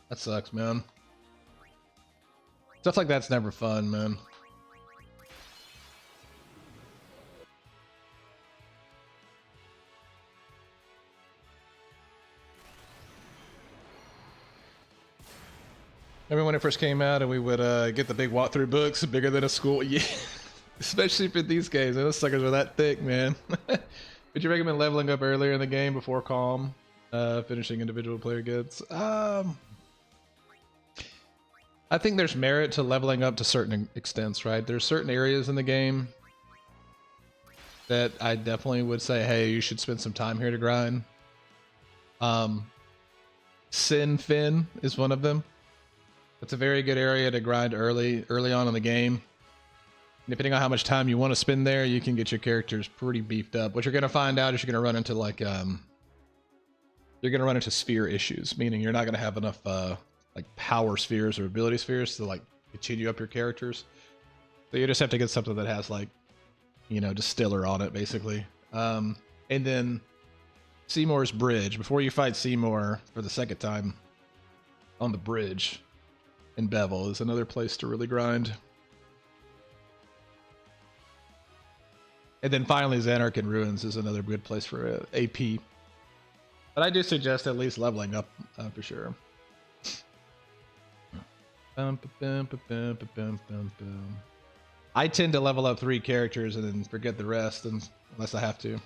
That sucks, man. Stuff like that's never fun, man. Remember when it first came out and we would get the big walkthrough books bigger than a school? Yeah. Especially for these games. Those suckers are that thick, man. Would you recommend leveling up earlier in the game before calm? Finishing individual player goods? I think there's merit to leveling up to certain extents, right? There's certain areas in the game that I definitely would say, hey, you should spend some time here to grind. Sin Fin is one of them. It's a very good area to grind early on in the game. Depending on how much time you want to spend there, you can get your characters pretty beefed up. What you're going to find out is you're going to run into like you're going to run into sphere issues, meaning you're not going to have enough like power spheres or ability spheres to like continue up your characters. So you just have to get something that has like, you know, distiller on it basically. And then Seymour's Bridge. Before you fight Seymour for the second time on the bridge in Bevel is another place to really grind. And then finally Xanarch and Ruins is another good place for AP. But I do suggest at least leveling up for sure. I tend to level up 3 characters and then forget the rest unless I have to.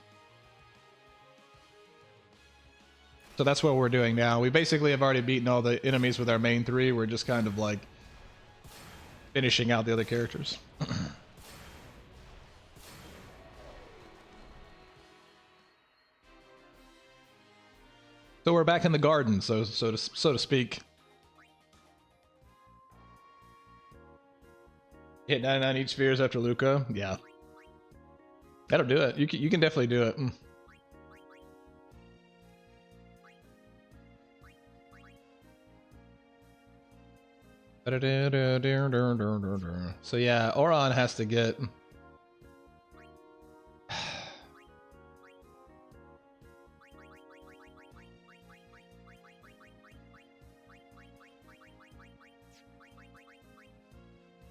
So that's what we're doing now. We basically have already beaten all the enemies with our main 3. We're just kind of like finishing out the other characters. So we're back in the garden, so to speak. Hit 99 each spheres after Luca. Yeah, that'll do it. You can definitely do it. So yeah, Oron has to get.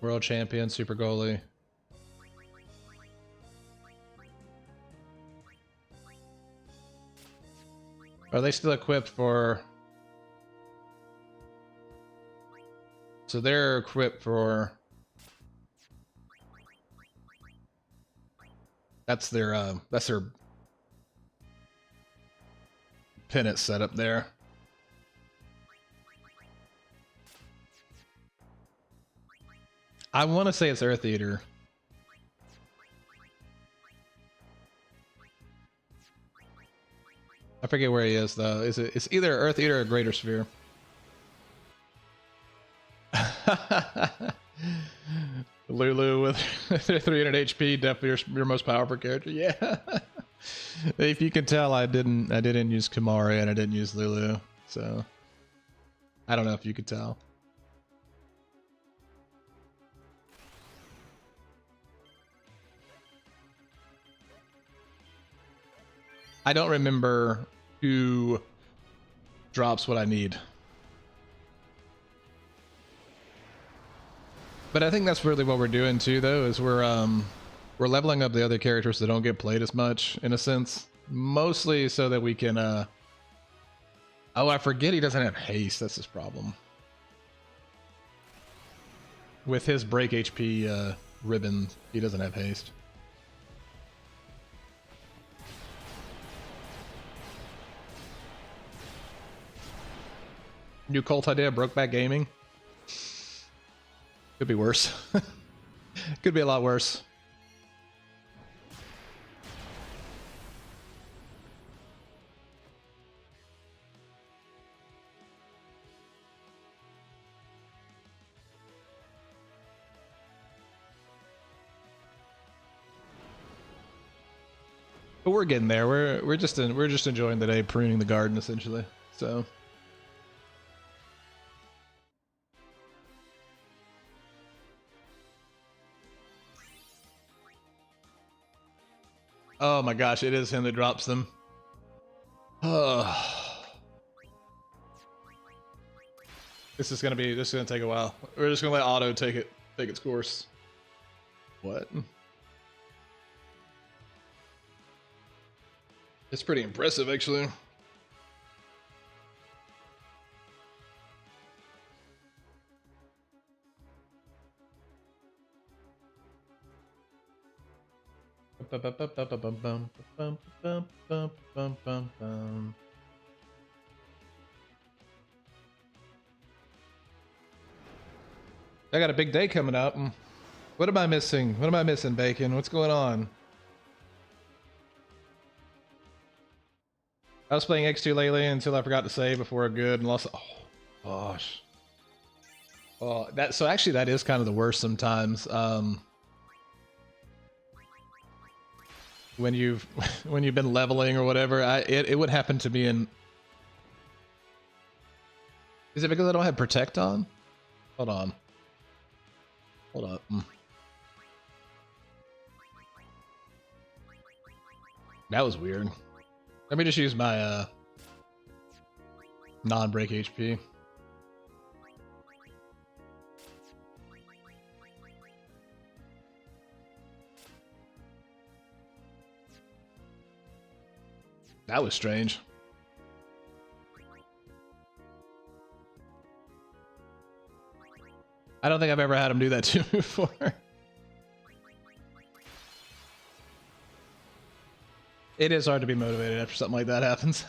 World champion, super goalie. Are they still equipped for... So they're equipped for... That's their pennant setup there. I want to say it's Earth Eater. I forget where he is though. It's either Earth Eater or Greater Sphere. Lulu with 300 HP, definitely your most powerful character. Yeah. If you can tell, I didn't use Kimari and I didn't use Lulu, so I don't know if you could tell. I don't remember who drops what I need. But I think that's really what we're doing too, though, is we're leveling up the other characters that don't get played as much, in a sense. Mostly so that we can, oh, I forget he doesn't have haste, that's his problem. With his break HP ribbon, he doesn't have haste. New cult idea, Brokeback Gaming. Could be worse. Could be a lot worse. But we're getting there. We're just enjoying the day, pruning the garden essentially. So. Oh my gosh, it is him that drops them. This is gonna take a while. We're just gonna let auto take its course. What? It's pretty impressive actually. I got a big day coming up. What am I missing? What am I missing, Bacon? What's going on? I was playing X2 lately until I forgot to save before a good and lost. Oh, gosh. Oh, so actually that is kind of the worst sometimes. When you've when you've been leveling or whatever, it would happen to me in. Is it because I don't have protect on? Hold on. Hold up. That was weird. Let me just use my non-break HP. That was strange. I don't think I've ever had him do that to me before. It is hard to be motivated after something like that happens.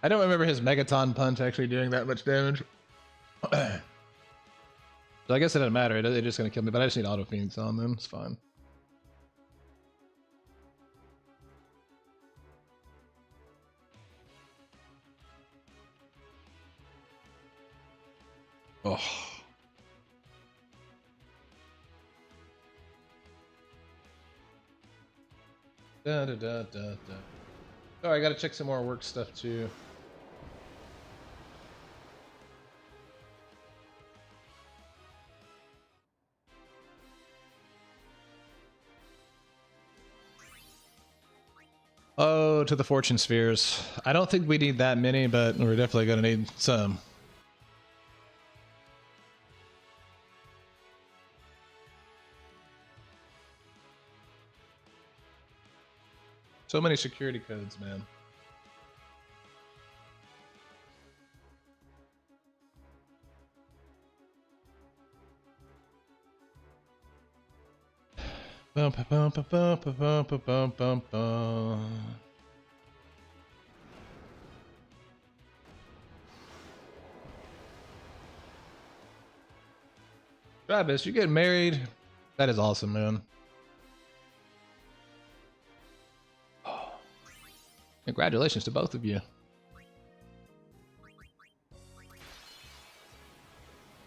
I don't remember his Megaton punch actually doing that much damage. So I guess it doesn't matter. It's just going to kill me, but I just need Auto Phoenix on them. It's fine. Oh. Oh, I gotta check some more work stuff too. Oh, to the fortune spheres. I don't think we need that many, but we're definitely gonna need some. So many security codes, man. Bum, bum, bum, bum, bum, bum, bum, bum, bum. Travis, you getting married? That is awesome, man. Congratulations to both of you.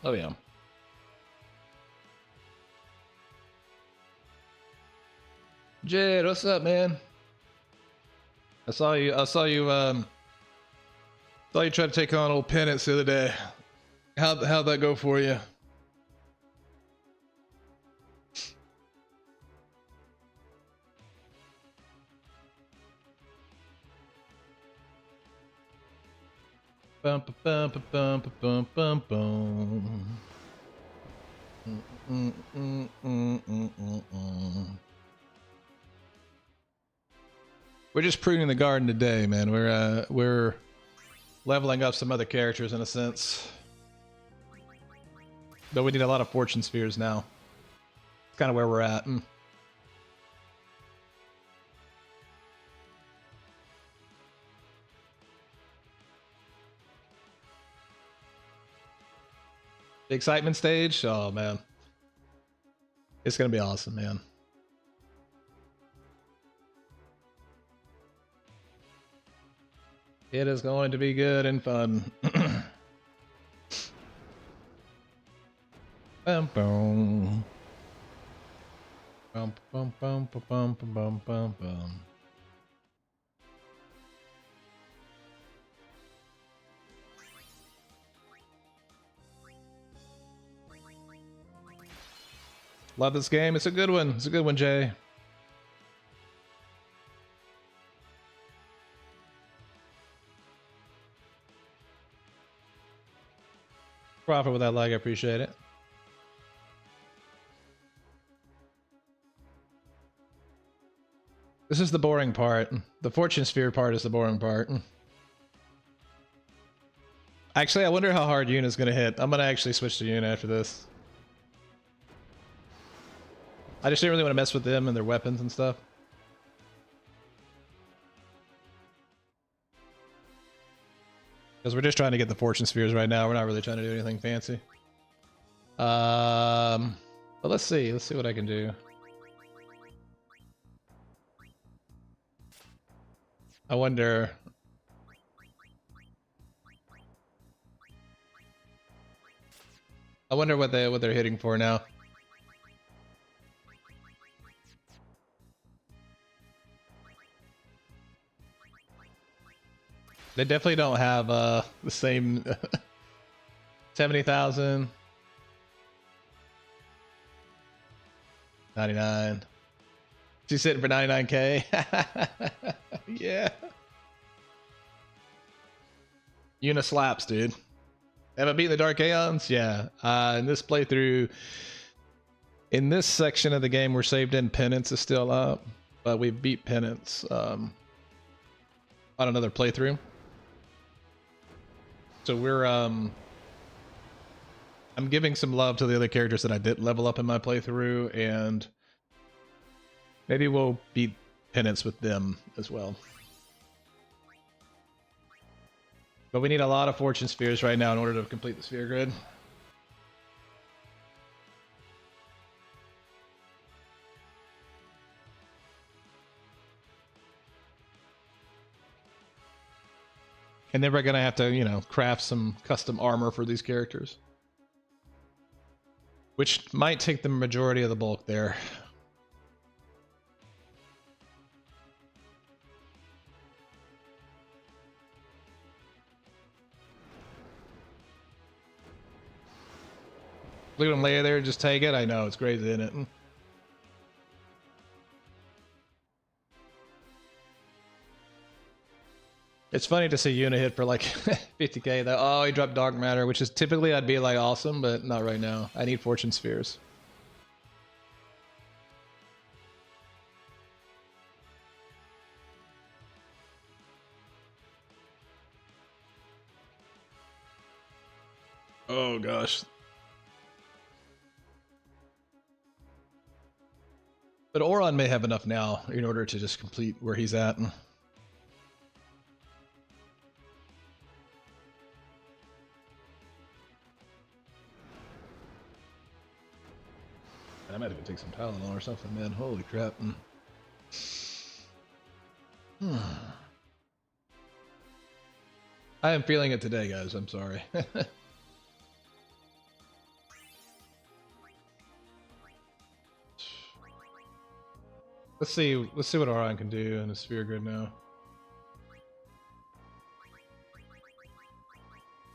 Oh yeah. Jed, what's up, man? I saw you saw you try to take on old Penance the other day. How'd that go for you? Bum bum bum bum bum bum bum. We're just pruning the garden today, man. We're leveling up some other characters in a sense. Though we need a lot of fortune spheres now. It's kind of where we're at. The excitement stage? Oh, man. It's going to be awesome, man. It is going to be good and fun. Bum, bum. Bum, bum, bum, bum, bum, bum, bum, bum. Love this game. It's a good one. It's a good one, Jay. Profit with that like, I appreciate it. This is the boring part. The fortune sphere part is the boring part. Actually, I wonder how hard Yuna's gonna hit. I'm gonna actually switch to Yuna after this. I just didn't really want to mess with them and their weapons and stuff. Because we're just trying to get the fortune spheres right now. We're not really trying to do anything fancy. But let's see. Let's see what I can do. I wonder. I wonder what they're hitting for now. They definitely don't have the same 70,000. 99. She's sitting for 99k. Yeah. Una slaps, dude. Have I beaten the Dark Aeons? Yeah. In this playthrough, in this section of the game, we're saved in. Penance is still up, but we beat Penance on another playthrough. So we're I'm giving some love to the other characters that I didn't level up in my playthrough, and maybe we'll beat Penance with them as well. But we need a lot of Fortune Spheres right now in order to complete the Sphere Grid. And then we're going to have to, you know, craft some custom armor for these characters. Which might take the majority of the bulk there. Look at him lay there, just take it. I know, it's crazy, isn't it? It's funny to see Una hit for like 50k though. Oh, he dropped Dark Matter, which is typically I'd be like awesome, but not right now. I need Fortune Spheres. Oh gosh. But Oron may have enough now in order to just complete where he's at. I might even take some Tylenol or something, man. Holy crap. I am feeling it today, guys. I'm sorry. Let's see what Orion can do in a Sphere Grid now.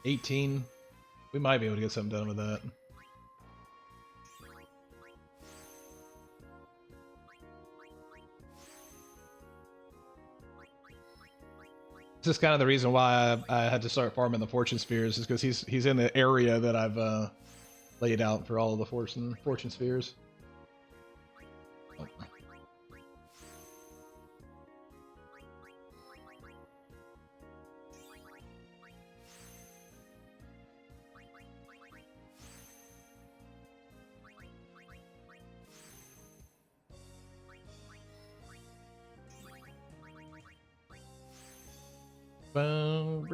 18. We might be able to get something done with that. This is kind of the reason why I had to start farming the Fortune Spheres, is because he's in the area that I've laid out for all of the Fortune Spheres. Oh.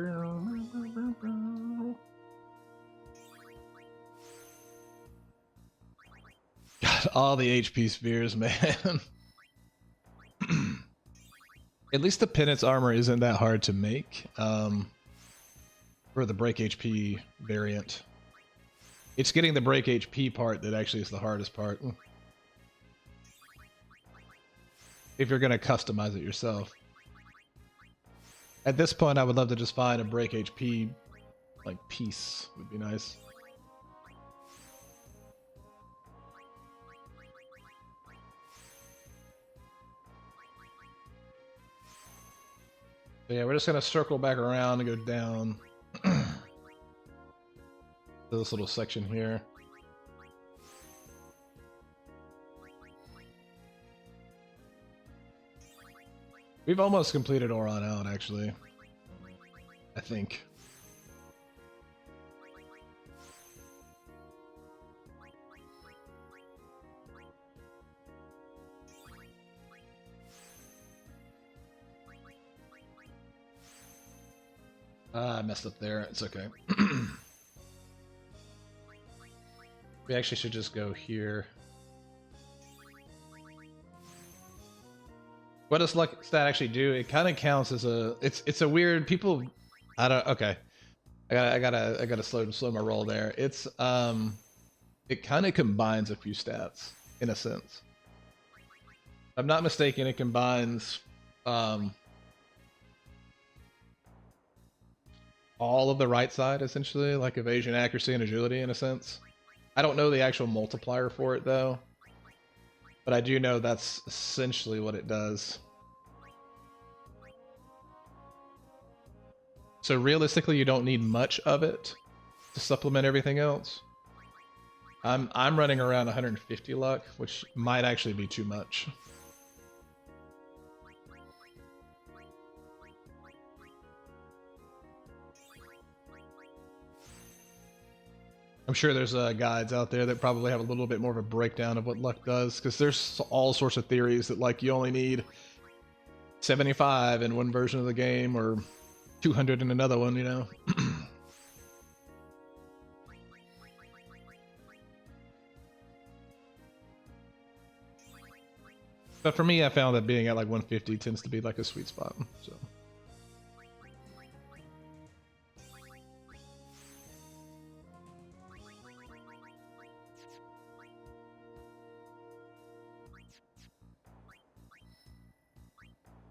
God, all the HP spheres, man. At least the Penance armor isn't that hard to make for the break HP variant. It's getting the break HP part that actually is the hardest part. If you're going to customize it yourself. At this point, I would love to just find a break HP like piece. Would be nice. So yeah, we're just gonna circle back around and go down to this little section here. We've almost completed Oron out, actually. I think. I messed up there. It's okay. We actually should just go here. What does luck stat actually do? It kind of counts as a. It's a weird people. I don't. Okay. I gotta slow my roll there. It's it kind of combines a few stats in a sense. If I'm not mistaken, it combines all of the right side essentially, like evasion, accuracy, and agility in a sense. I don't know the actual multiplier for it though, but I do know that's essentially what it does. So realistically, you don't need much of it to supplement everything else. I'm running around 150 luck, which might actually be too much. I'm sure there's guides out there that probably have a little bit more of a breakdown of what luck does, because there's all sorts of theories that like you only need 75 in one version of the game or 200 in another one, you know. But for me, I found that being at like 150 tends to be like a sweet spot. So.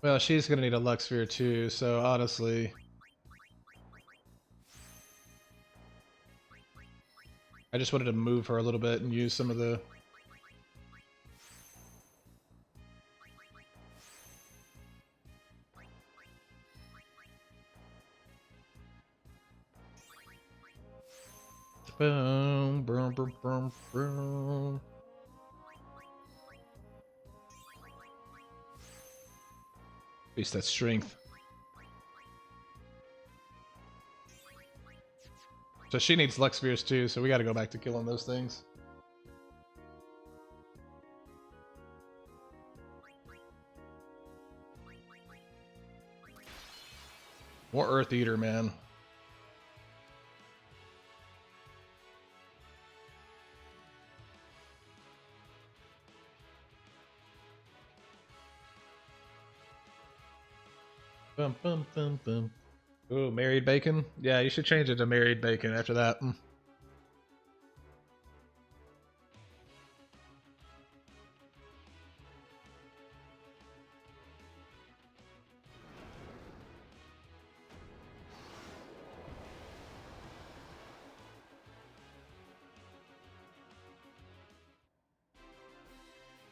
Well, she's gonna need a luck sphere too, so honestly, I just wanted to move her a little bit and use some of the. Boom, boom, boom, boom, boom. At least that's strength. So she needs luck spheres too, so we gotta go back to killing those things. More Earth Eater, man. Bum, bum, bum, bum. Ooh, married bacon? Yeah, you should change it to married bacon after that.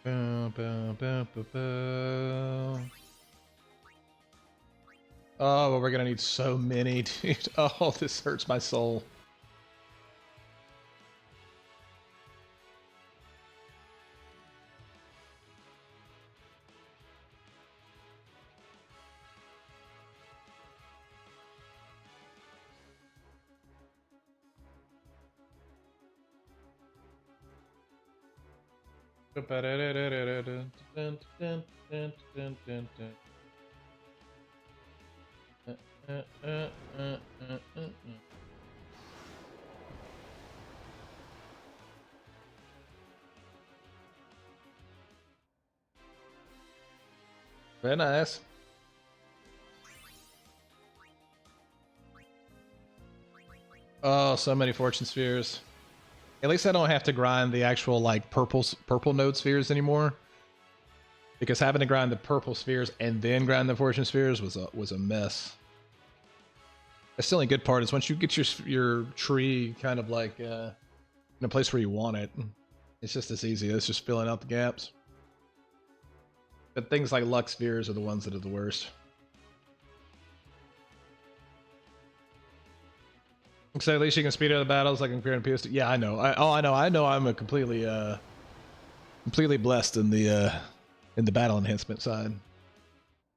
Bow, bow, bow, bow, bow. Oh, well, we're gonna need so many, dude. Oh, this hurts my soul. Very nice. Oh, so many fortune spheres. At least I don't have to grind the actual like purple node spheres anymore. Because having to grind the purple spheres and then grind the fortune spheres was a mess. That's the only good part is once you get your tree kind of like in a place where you want it, it's just as easy. It's just filling out the gaps. But things like luck spheres are the ones that are the worst. So at least you can speed up the battles like in Career and PS2. Yeah, I know. I know. I'm a completely blessed in the battle enhancement side.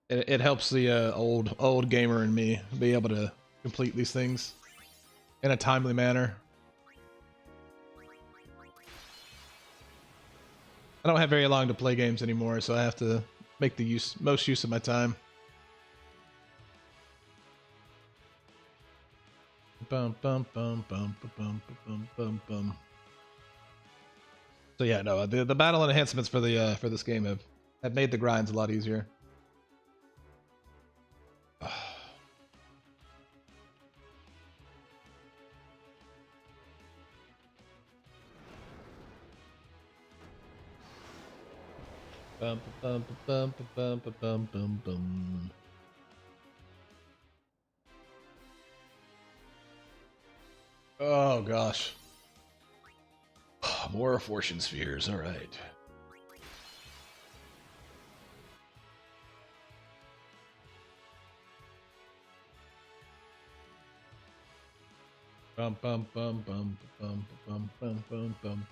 It helps the old gamer in me be able to complete these things in a timely manner. I don't have very long to play games anymore, so I have to make the most use of my time. Bum bum bum bum bum bum bum bum. So yeah, no, the battle enhancements for this game have made the grinds a lot easier. Bum, bum, bum, bum, bum, bum, bum, bum. Oh gosh. More fortune spheres, alright. Bum bum bum bum bum bum bum bum bum.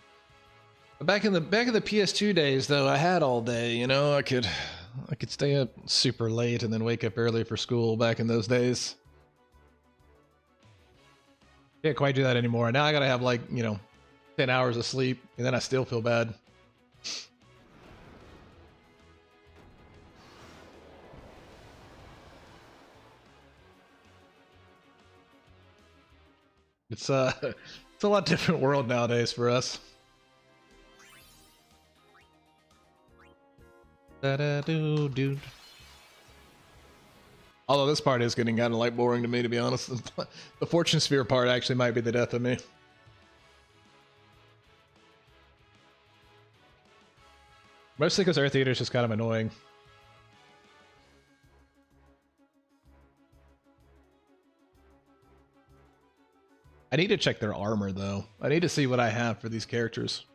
Back in the PS2 days though, I had all day, you know, I could stay up super late and then wake up early for school back in those days. Can't quite do that anymore. Now I gotta have like, you know, 10 hours of sleep and then I still feel bad. It's it's a lot different world nowadays for us. Da-da-doo-doo. Although this part is getting kind of like boring to me, to be honest. The fortune sphere part actually might be the death of me. Mostly because Earth Eater is just kind of annoying. I need to check their armor though. I need to see what I have for these characters.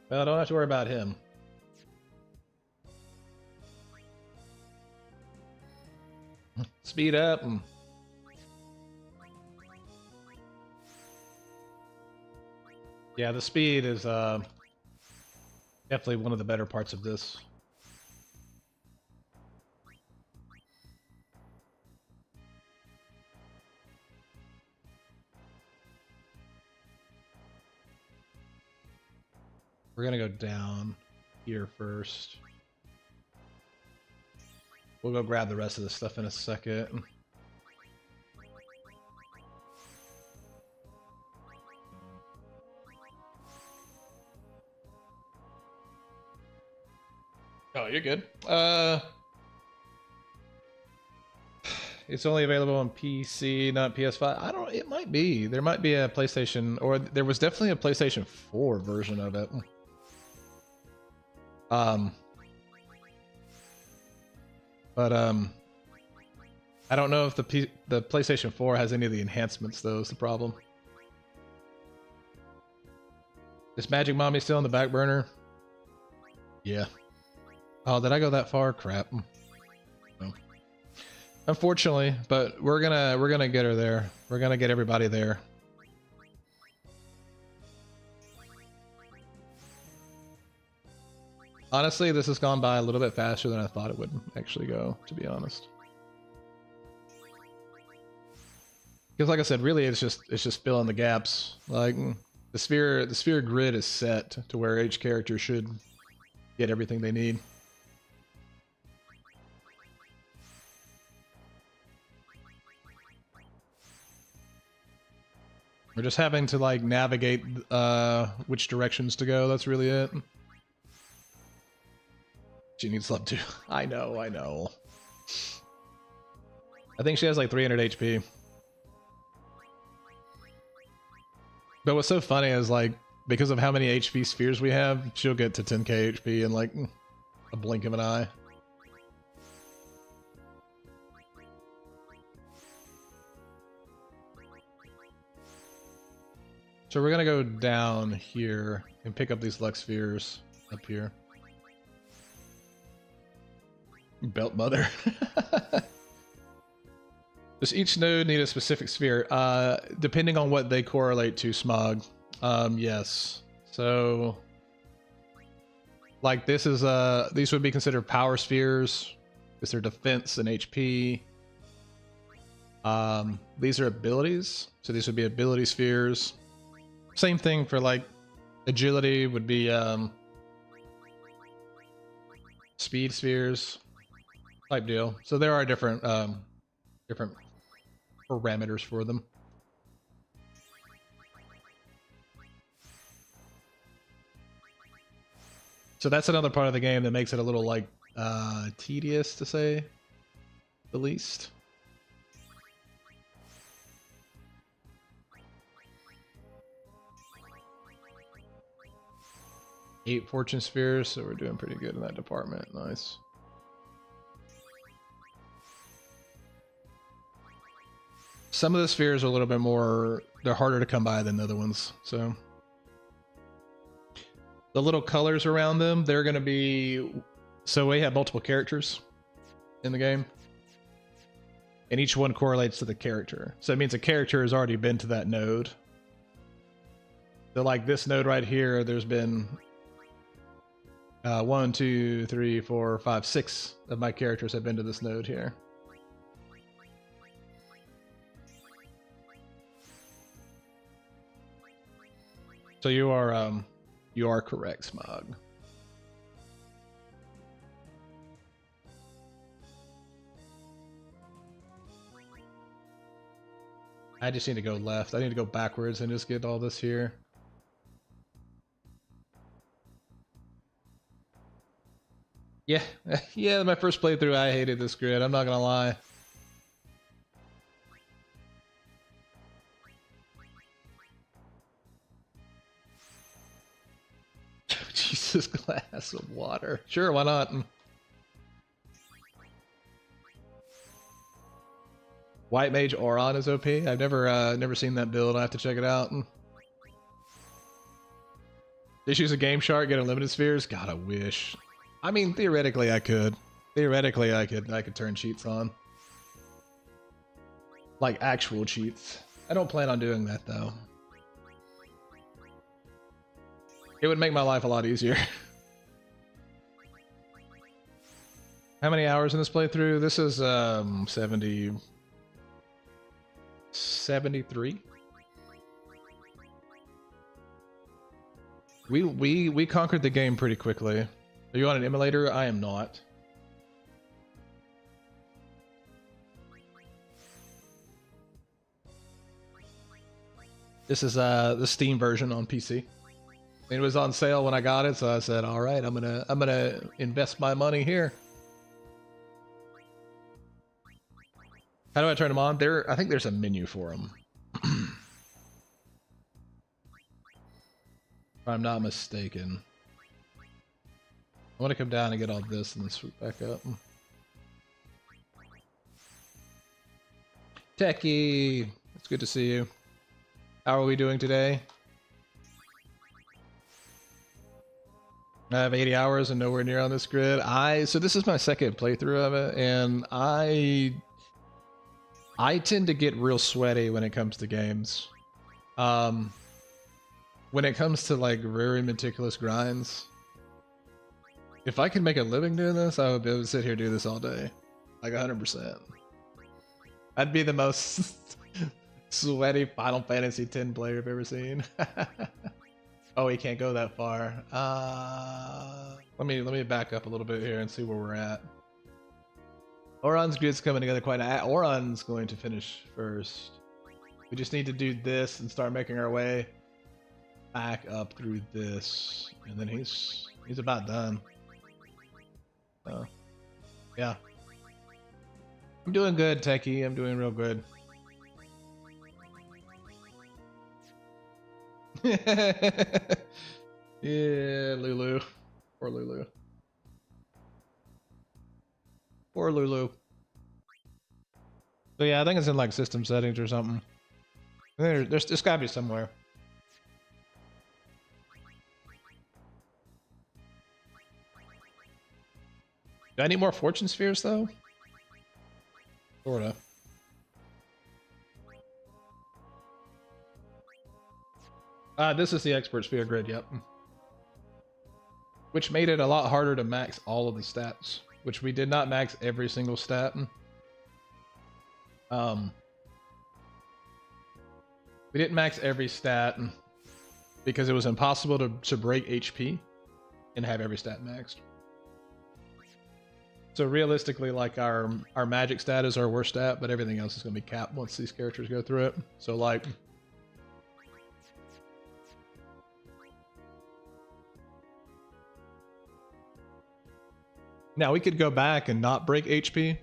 Well, I don't have to worry about him. Speed up. Yeah, the speed is definitely one of the better parts of this. We're gonna go down here first. We'll go grab the rest of this stuff in a second. Oh, you're good. It's only available on PC, not PS5. I don't. It might be. There might be a PlayStation, or there was definitely a PlayStation 4 version of it. But I don't know if the PlayStation 4 has any of the enhancements though. Is the problem? Is Magic Mommy still on the back burner? Yeah. Oh, did I go that far? Crap. No. Unfortunately, but we're gonna get her there. We're gonna get everybody there. Honestly, this has gone by a little bit faster than I thought it would actually go, to be honest. Because like I said, really it's just filling the gaps. Like the sphere grid is set to where each character should get everything they need. We're just having to like navigate which directions to go. That's really it. She needs love too. I know, I know. I think she has like 300 HP. But what's so funny is like, because of how many HP spheres we have, she'll get to 10k HP in like a blink of an eye. So we're gonna go down here and pick up these Lux spheres up here. Belt mother. Does each node need a specific sphere? Depending on what they correlate to, Smog. Yes. So, like this is these would be considered power spheres. These are defense and HP. These are abilities, so these would be ability spheres. Same thing for like agility would be speed spheres type deal. So there are different different parameters for them. So that's another part of the game that makes it a little like tedious to say the least. Eight fortune spheres, so we're doing pretty good in that department. Nice. Some of the spheres are a little bit more, they're harder to come by than the other ones. So the little colors around them, they're going to be, so we have multiple characters in the game, and each one correlates to the character. So it means a character has already been to that node. So like this node right here, there's been 1, 2, 3, 4, 5, 6 of my characters have been to this node here. So you are correct, Smog. I just need to go left. I need to go backwards and just get all this here. Yeah, yeah, my first playthrough, I hated this grid. I'm not gonna lie. Jesus, glass of water. Sure, why not? White Mage Auron is OP. I've never seen that build. I have to check it out. Just use a Game Shark, get unlimited spheres. God, I wish. I mean, theoretically, I could. Theoretically, I could turn cheats on, like actual cheats. I don't plan on doing that though. It would make my life a lot easier. How many hours in this playthrough? This is 73. We conquered the game pretty quickly. Are you on an emulator? I am not. This is the Steam version on PC. It was on sale when I got it, so I said, "All right, I'm gonna invest my money here." How do I turn them on? I think there's a menu for them. If I'm not mistaken. I want to come down and get all this and then swoop back up. Techie, it's good to see you. How are we doing today? I have 80 hours and nowhere near on this grid. So this is my second playthrough of it, and I tend to get real sweaty when it comes to games. When it comes to like very meticulous grinds, if I could make a living doing this, I would be able to sit here and do this all day, like 100%. I'd be the most sweaty Final Fantasy X player I've ever seen. Oh, he can't go that far. Let me back up a little bit here and see where we're at. Auron's grid's coming together quite. Auron's going to finish first. We just need to do this and start making our way back up through this, and then he's about done. So, yeah. I'm doing good, Techie. I'm doing real good. Yeah, Lulu. Poor Lulu. Poor Lulu. So yeah, I think it's in like system settings or something. There's gotta be somewhere. Do I need more fortune spheres though? Sorta. This is the expert sphere grid, yep. Which made it a lot harder to max all of the stats, which we did not max every single stat. We didn't max every stat because it was impossible to break HP and have every stat maxed. So realistically, like our magic stat is our worst stat, but everything else is going to be capped once these characters go through it. So like, now we could go back and not break HP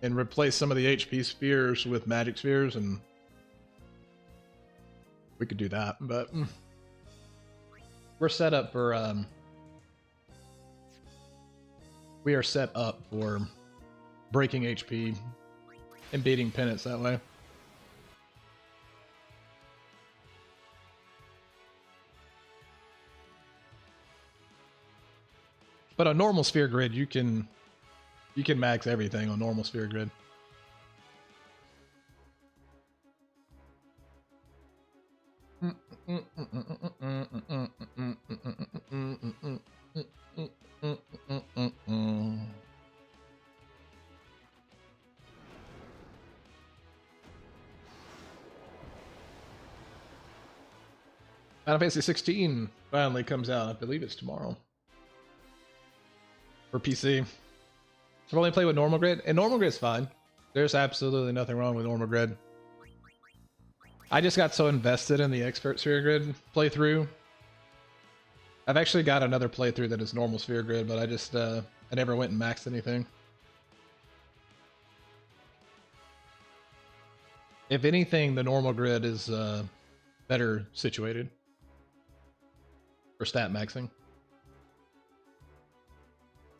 and replace some of the HP spheres with magic spheres, and we could do that, but we're set up for we are set up for breaking HP and beating penance that way. But on normal sphere grid, you can max everything on normal sphere grid. Final Fantasy 16 finally comes out. I believe it's tomorrow. For PC. I've only played with normal grid, and normal grid's fine. There's absolutely nothing wrong with normal grid. I just got so invested in the expert sphere grid playthrough. I've actually got another playthrough that is normal sphere grid, but I never went and maxed anything. If anything, the normal grid is better situated for stat maxing.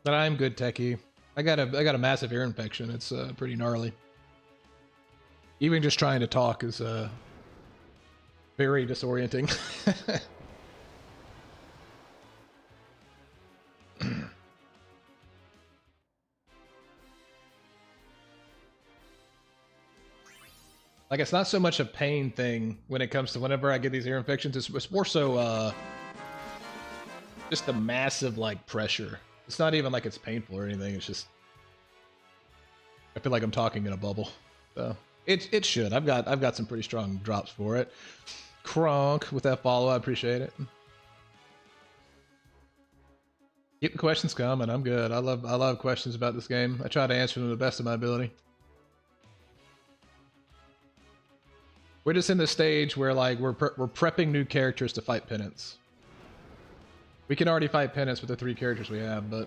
But I'm good techie. I got a massive ear infection. It's pretty gnarly. Even just trying to talk is very disorienting. Like, it's not so much a pain thing when it comes to whenever I get these ear infections. It's more so just the massive like pressure. It's not even like it's painful or anything. It's just I feel like I'm talking in a bubble. So it should. I've got some pretty strong drops for it. Kronk with that follow, I appreciate it. Keep the questions coming. I'm good. I love questions about this game. I try to answer them to the best of my ability. We're just in the stage where like we're prepping new characters to fight penance. We can already fight penance with the 3 characters we have, but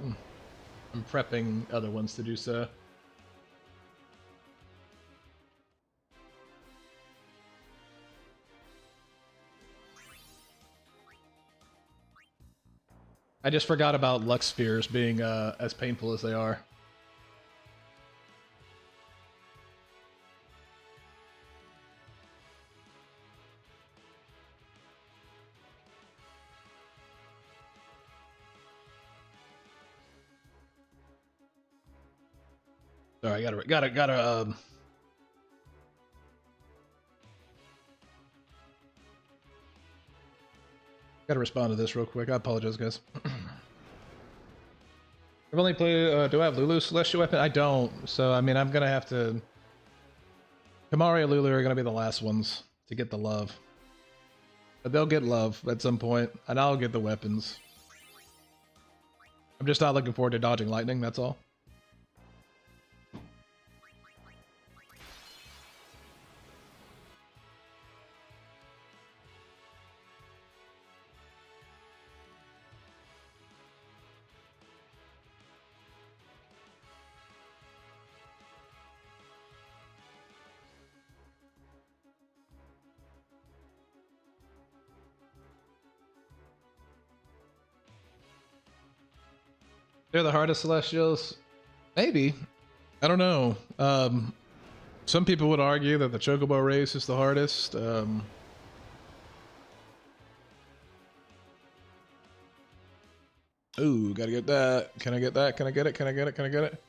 I'm prepping other ones to do so. I just forgot about Lux Spheres being as painful as they are. Sorry, gotta respond to this real quick. I apologize, guys. I've only played. Do I have Lulu's Celestial Weapon? I don't. So I mean, I'm gonna have to. Kamari and Lulu are gonna be the last ones to get the love, but they'll get love at some point, and I'll get the weapons. I'm just not looking forward to dodging lightning. That's all. They're the hardest Celestials? Maybe. I don't know. Some people would argue that the Chocobo race is the hardest. Ooh, gotta get that. Can I get that? Can I get it? Can I get it? Can I get it?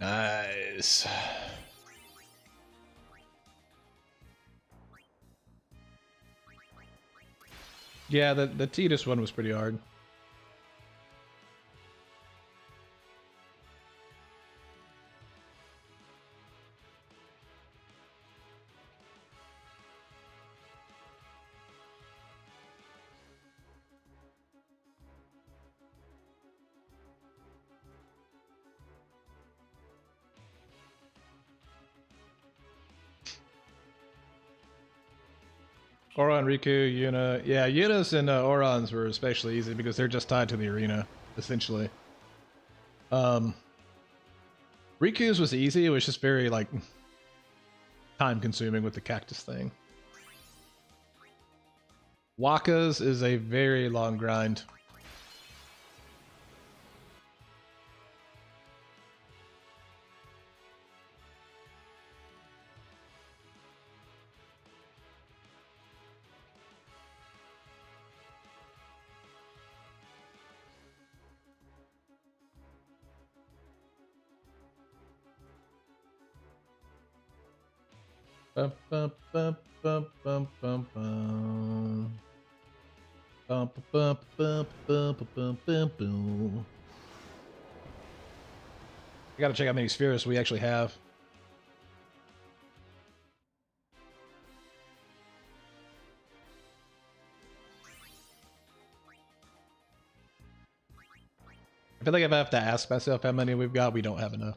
Nice. Yeah, the Tidus one was pretty hard. Oron, Riku, Yuna. Yeah, Yunas and Orons were especially easy because they're just tied to the arena, essentially. Riku's was easy. It was just very, like, time consuming with the cactus thing. Waka's is a very long grind. Bum, bum, bum, bum, bum, bum, bum. Bum, bum, bum, bum, bum, bum, bum. I gotta check how many spheres we actually have. I feel like if I have to ask myself how many we've got, we don't have enough.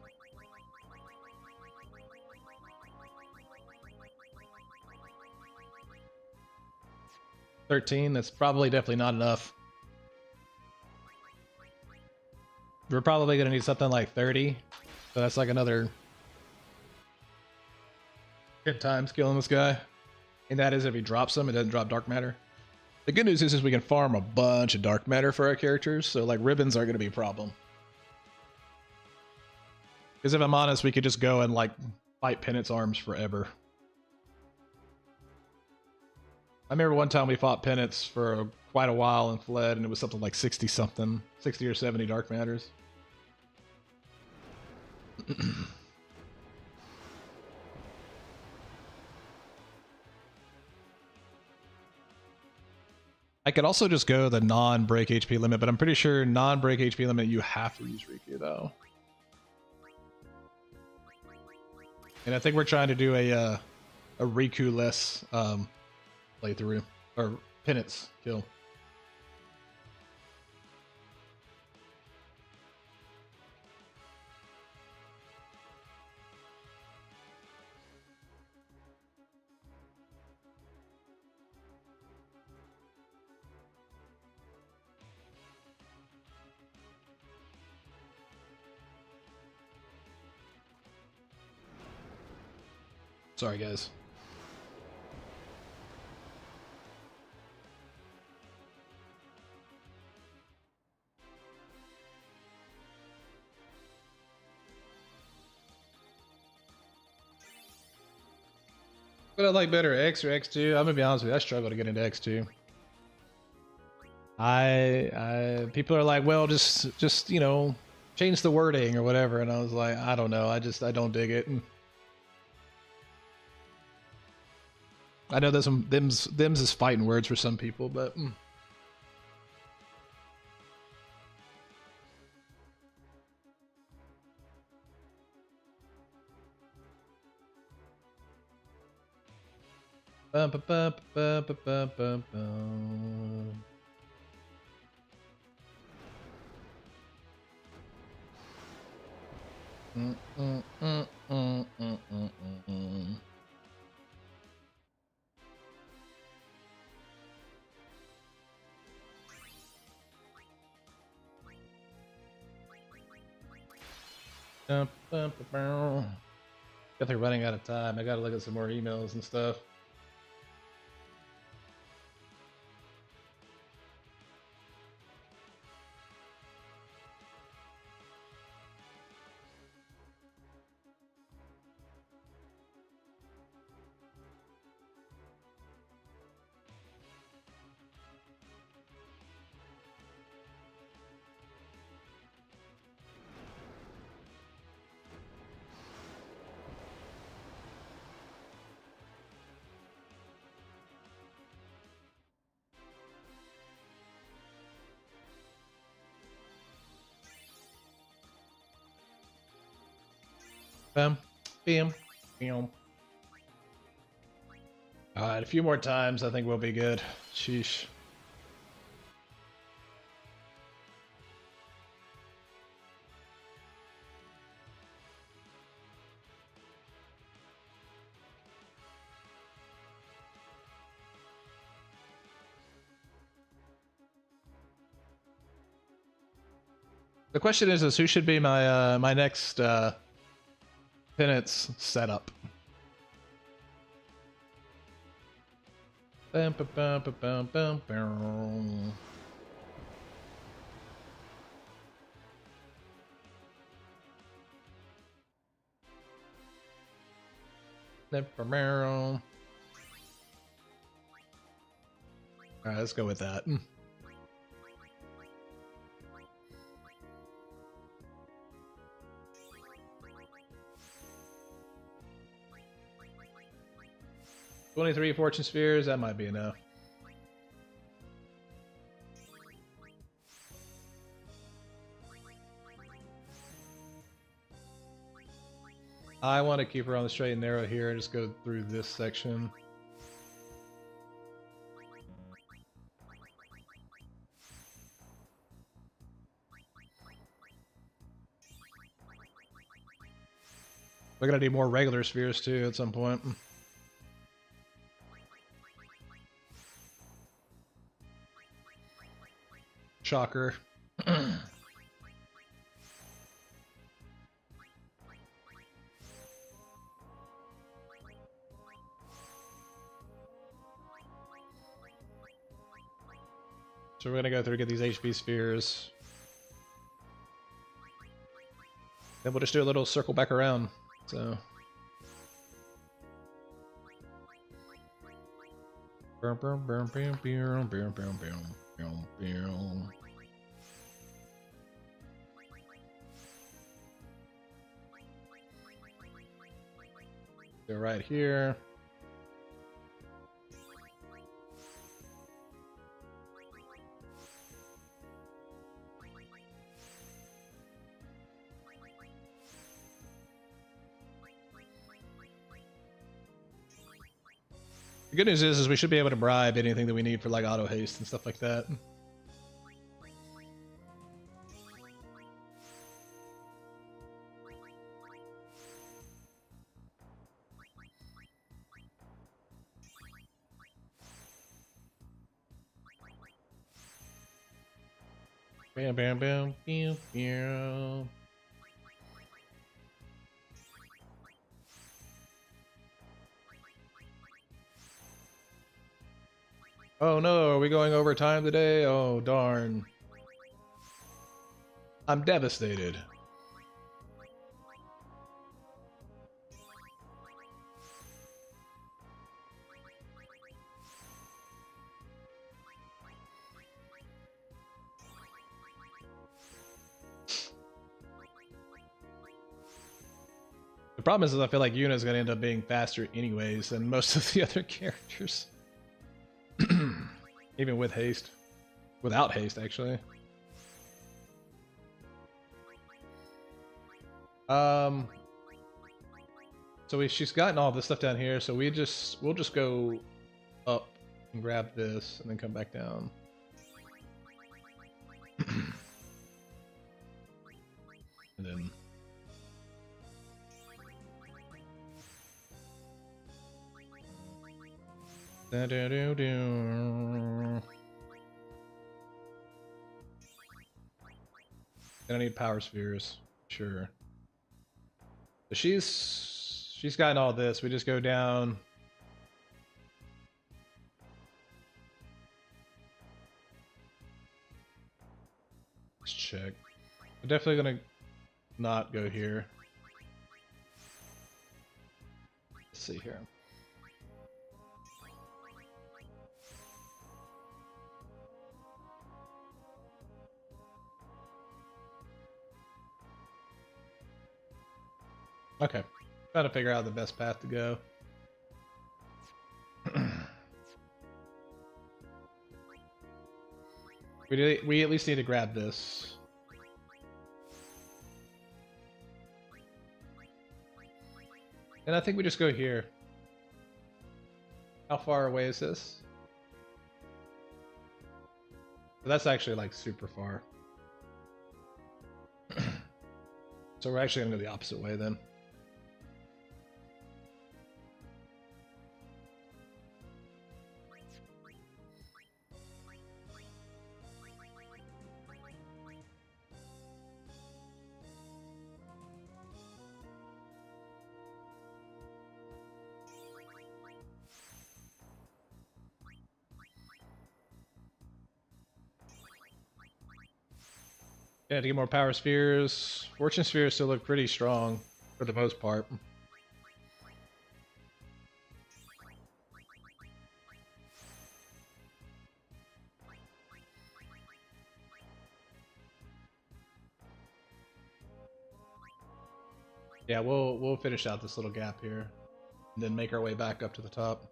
$13, that's probably definitely not enough. We're probably gonna need something like 30. So that's like another 10 times killing this guy. And that is if he drops them, it doesn't drop dark matter. The good news is we can farm a bunch of dark matter for our characters, so like ribbons aren't gonna be a problem. Because if I'm honest, we could just go and like fight Penance Arms forever. I remember one time we fought Penance for quite a while and fled, and it was something like 60 something, 60 or 70 dark matters. I could also just go the non-break HP limit, but I'm pretty sure non-break HP limit you have to use Riku though. And I think we're trying to do a Riku-less playthrough or penance kill. Sorry, guys. But I like better, X or X2? I'm gonna be honest with you, I struggle to get into X2. People are like, well, just you know, change the wording or whatever, and I was like, I don't know, I don't dig it. And I know there's some them's is fighting words for some people, but bum, bum, bum, bum, bum, bum, bum, bum. Mm, mm, mm, mm, mm, mm, mm. Got they're running out of time. I gotta look at some more emails and stuff. Bam, bam, bam. Alright, a few more times, I think we'll be good. Sheesh. The question is who should be my my next penance setup? Bum, bum, bum, bum, bum, bum, bum. Alright, let's go with that. 23 fortune spheres, that might be enough. I want to keep her on the straight and narrow here and just go through this section. We're gonna need more regular spheres too at some point. Shocker. So we're gonna go through and get these HP spheres. Then we'll just do a little circle back around. So go right here. The good news is we should be able to bribe anything that we need for like auto haste and stuff like that. Bam, bam, bam, bam, bam. Oh no, are we going over time today? Oh darn. I'm devastated. The problem is I feel like Yuna's gonna end up being faster anyways than most of the other characters. Even with haste. Without haste, actually. So she's gotten all this stuff down here, so we'll just go up and grab this and then come back down. And then Gonna need power spheres, sure. But she's gotten all this. We just go down. Let's check. We're definitely gonna not go here. Let's see here. Okay, trying to figure out the best path to go. We at least need to grab this. And I think we just go here. How far away is this? That's actually like super far. So we're actually gonna go the opposite way then. Yeah, to get more power spheres. Fortune spheres still look pretty strong for the most part. Yeah, we'll finish out this little gap here, and then make our way back up to the top.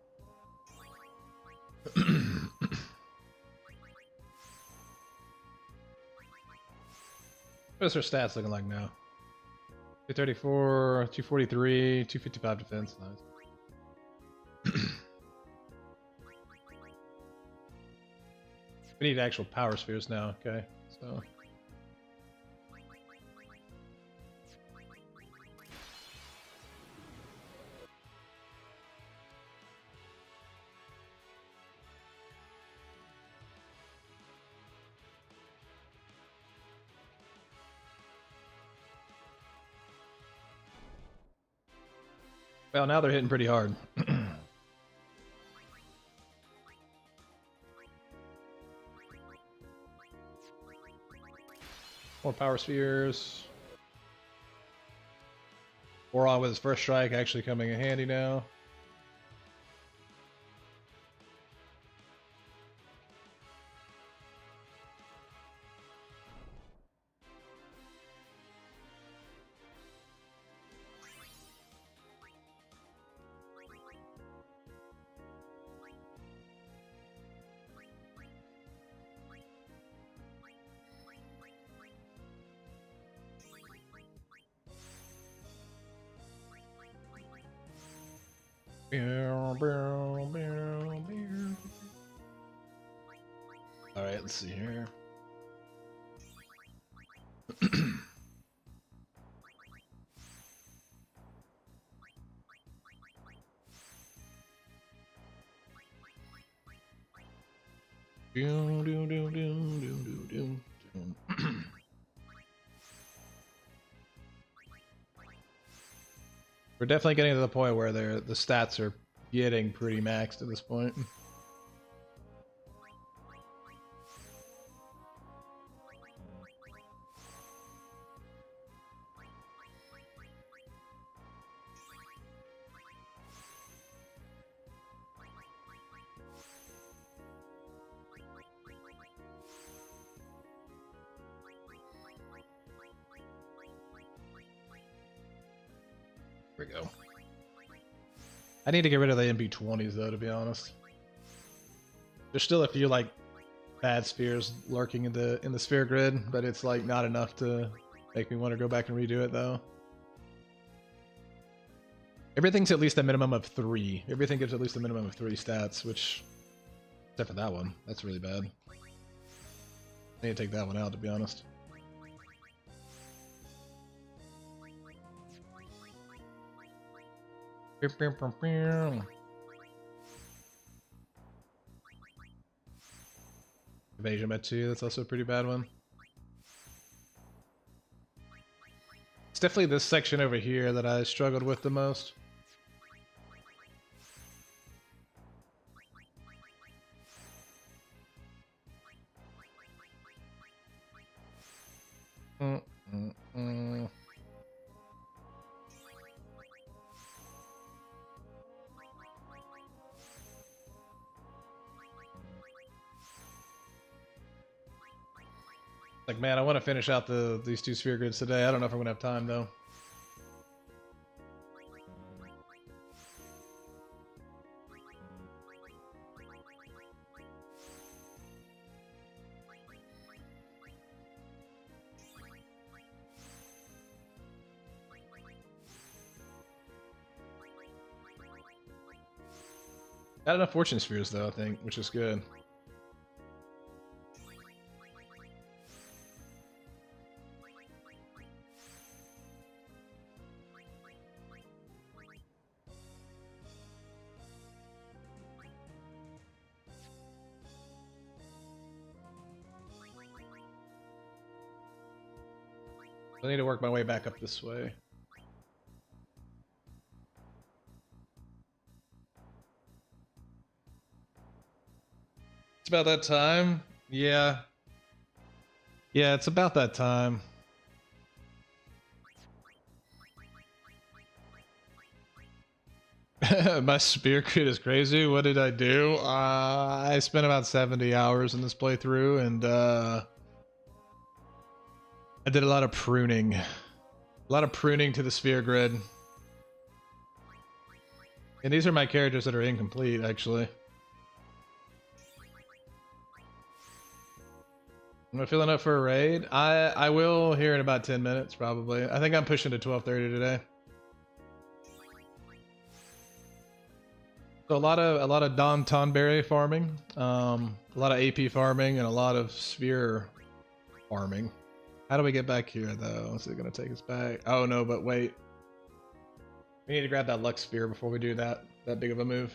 What's our stats looking like now? 234, 243, 255 defense. Nice. We need actual power spheres now. Okay, so. Well, now they're hitting pretty hard. More power spheres. Boron with his first strike actually coming in handy now. Alright, let's see here. We're definitely getting to the point where the stats are getting pretty maxed at this point. There we go. I need to get rid of the MP20s though, to be honest. There's still a few like bad spheres lurking in the sphere grid, but it's like not enough to make me want to go back and redo it though. Everything's at least a minimum of 3. Everything gives at least a minimum of 3 stats, which except for that one, that's really bad. I need to take that one out, to be honest. Evasion by 2, that's also a pretty bad one. It's definitely this section over here that I struggled with the most. Like, man, I want to finish out these 2 sphere grids today. I don't know if I'm gonna have time though. Got enough fortune spheres though, I think, which is good. I need to work my way back up this way. It's about that time. Yeah. Yeah, it's about that time. My spear crit is crazy. What did I do? I spent about 70 hours in this playthrough, and I did a lot of pruning. A lot of pruning to the sphere grid. And these are my characters that are incomplete, actually. Am I feeling up for a raid? I will here in about 10 minutes, probably. I think I'm pushing to 12:30 today. So a lot of Don Tonberry farming, a lot of AP farming, and a lot of sphere farming. How do we get back here, though? Is it going to take us back? Oh, no, but wait. We need to grab that Lux Sphere before we do that big of a move.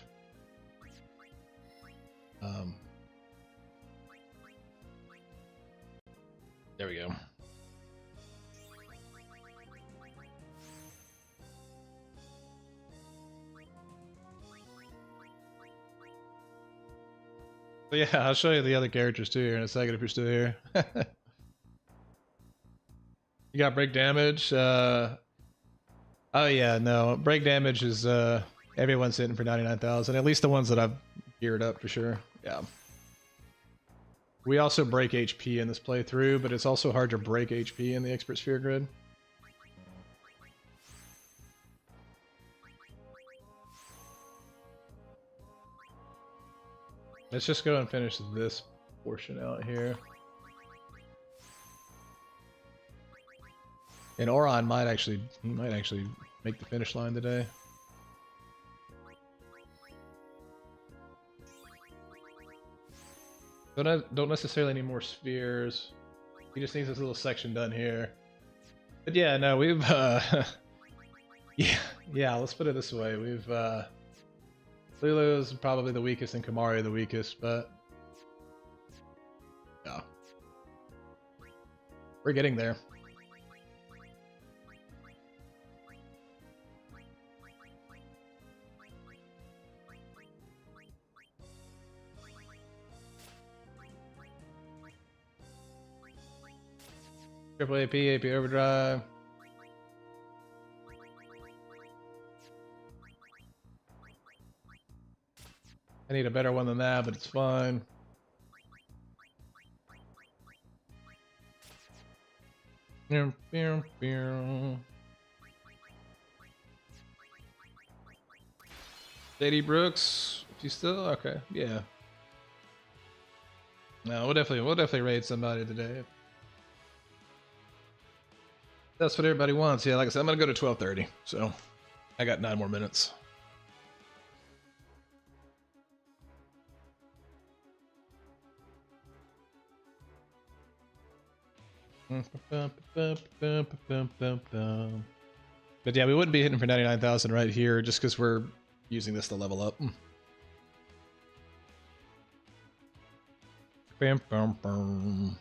There we go. So yeah, I'll show you the other characters too here in a second if you're still here. You got break damage. Oh yeah, no. Break damage is everyone's hitting for 99,000. At least the ones that I've geared up for sure. Yeah. We also break HP in this playthrough, but it's also hard to break HP in the Expert Sphere grid. Let's just go and finish this portion out here. And Oron might actually make the finish line today. Don't necessarily need more spheres. He just needs this little section done here. But yeah, no, we've yeah, let's put it this way. We've Lulu's probably the weakest and Kamari the weakest, but yeah. We're getting there. Triple AP Overdrive. I need a better one than that, but it's fine. JD Brooks, if you still okay, yeah. No, we'll definitely raid somebody today. That's what everybody wants. Yeah, like I said, I'm gonna go to 12:30, so I got 9 more minutes. But yeah, we wouldn't be hitting for 99,000 right here just because we're using this to level up. Bam, bam, bam.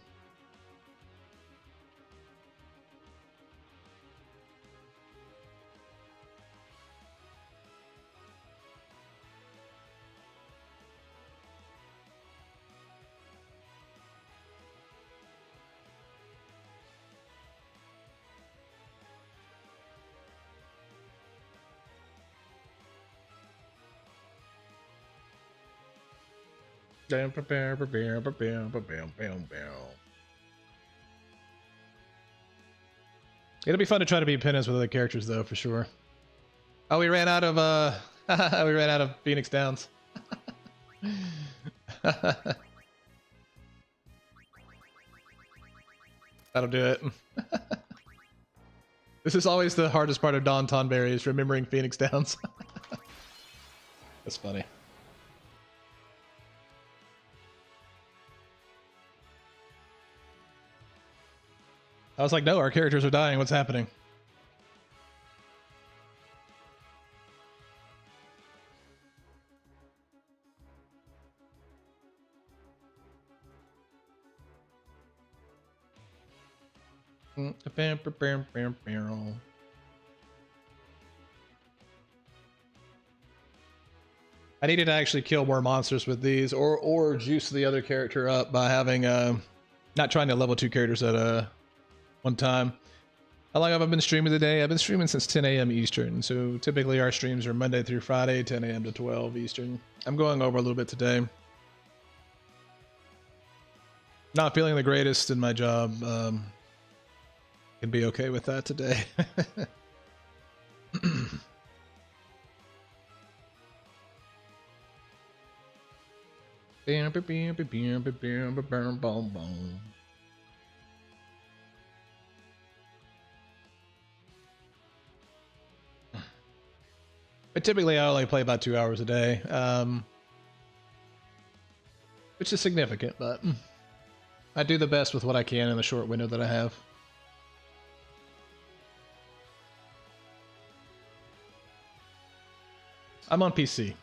It'll be fun to try to beat penance with other characters though, for sure. Oh, we ran out of we ran out of Phoenix Downs. That'll do it. This is always the hardest part of Don Tonberry, is remembering Phoenix Downs. That's funny. I was like, no, our characters are dying. What's happening? I needed to actually kill more monsters with these, or juice the other character up by having Not trying to level 2 characters at one time. How long have I been streaming today? I've been streaming since 10 a.m. Eastern. So typically our streams are Monday through Friday, 10 a.m. to 12 Eastern. I'm going over a little bit today. Not feeling the greatest in my job. Can be okay with that today. But typically I only play about 2 hours a day, which is significant, but I do the best with what I can in the short window that I have. I'm on PC.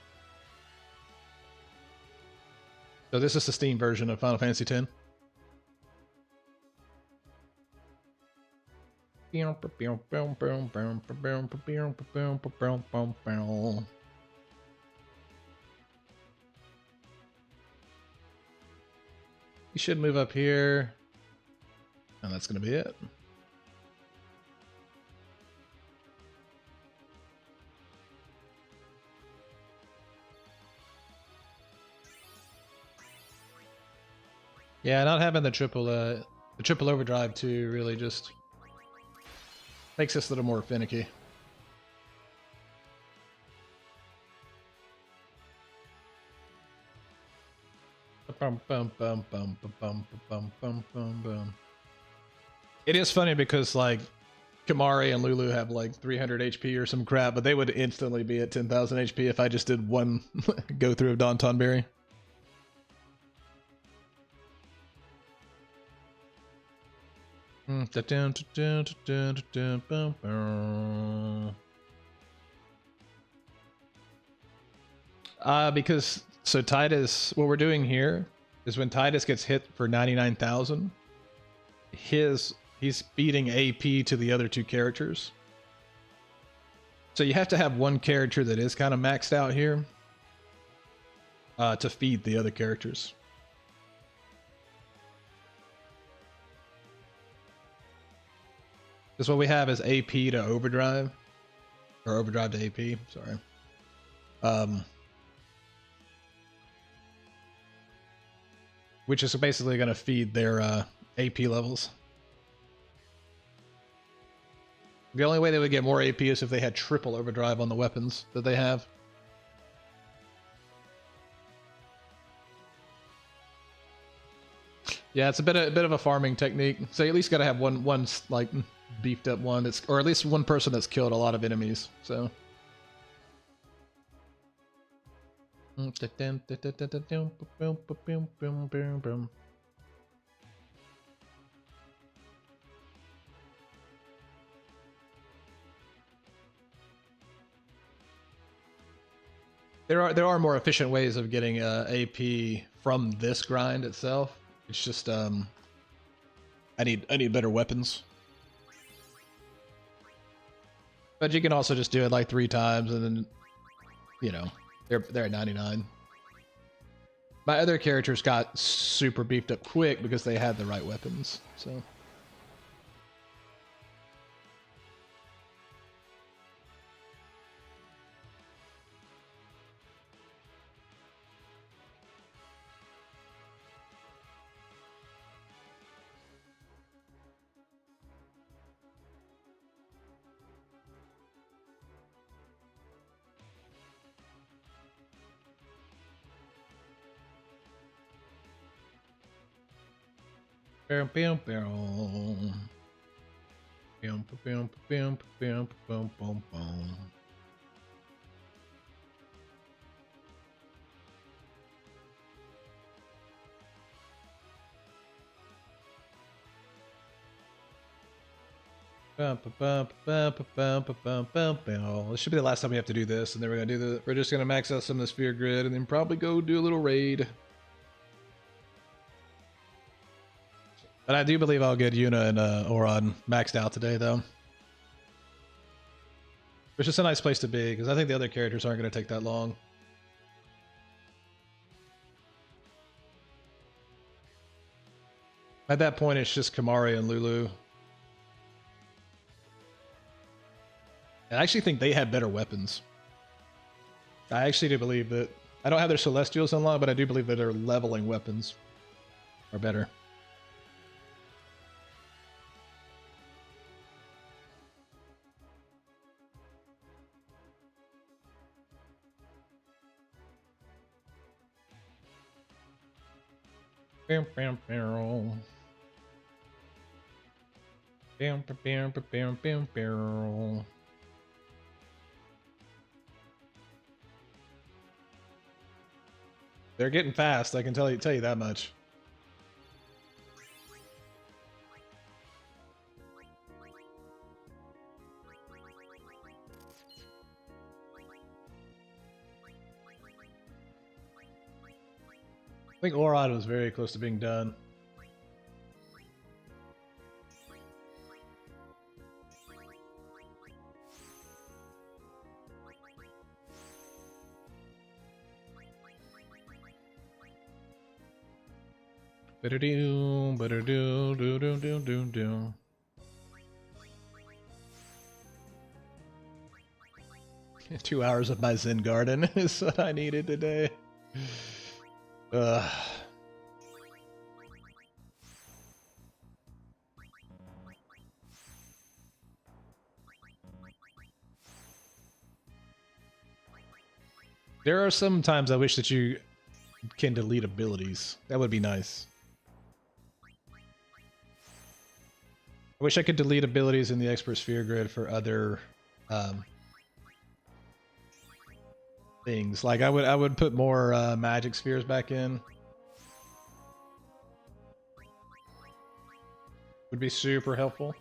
So this is the Steam version of Final Fantasy X. You should move up here, and that's going to be it. Yeah, not having the triple overdrive too really just makes this a little more finicky. It is funny because like Kamari and Lulu have like 300 HP or some crap, but they would instantly be at 10,000 HP if I just did one go through of Don Tonberry. Because so Titus, what we're doing here is when Titus gets hit for 99,000, he's feeding AP to the other 2 characters. So you have to have one character that is kind of maxed out here to feed the other characters. Because what we have is AP to overdrive, or overdrive to AP, sorry. Which is basically going to feed their AP levels. The only way they would get more AP is if they had triple overdrive on the weapons that they have. Yeah, it's a bit of a farming technique. So you at least got to have one like beefed up one that's, or at least one person that's killed a lot of enemies. So. There are more efficient ways of getting AP from this grind itself. It's just I need better weapons. But you can also just do it like 3 times and then, you know, they're at 99. My other characters got super beefed up quick because they had the right weapons, so. This should be the last time we have to do this, and then we're just gonna max out some of the sphere grid and then probably go do a little raid. But I do believe I'll get Yuna and Oron maxed out today, though. Which is a nice place to be, because I think the other characters aren't going to take that long. At that point, it's just Kamari and Lulu. And I actually think they have better weapons. I actually do believe that... I don't have their Celestials unlocked, but I do believe that their leveling weapons are better. Bam, bam, bam. Bam, bam, bam, bam, bam, bam. They're getting fast, I can tell you that much. I think Orod was very close to being done. Ba-da-doo, ba-da-doo, doo-doo-doo-doo-doo. Two hours of my Zen garden is what I needed today. Ugh. There are some times I wish that you can delete abilities. That would be nice. I wish I could delete abilities in the Expert Sphere grid for other things. Like I would put more magic spheres back in. Would be super helpful.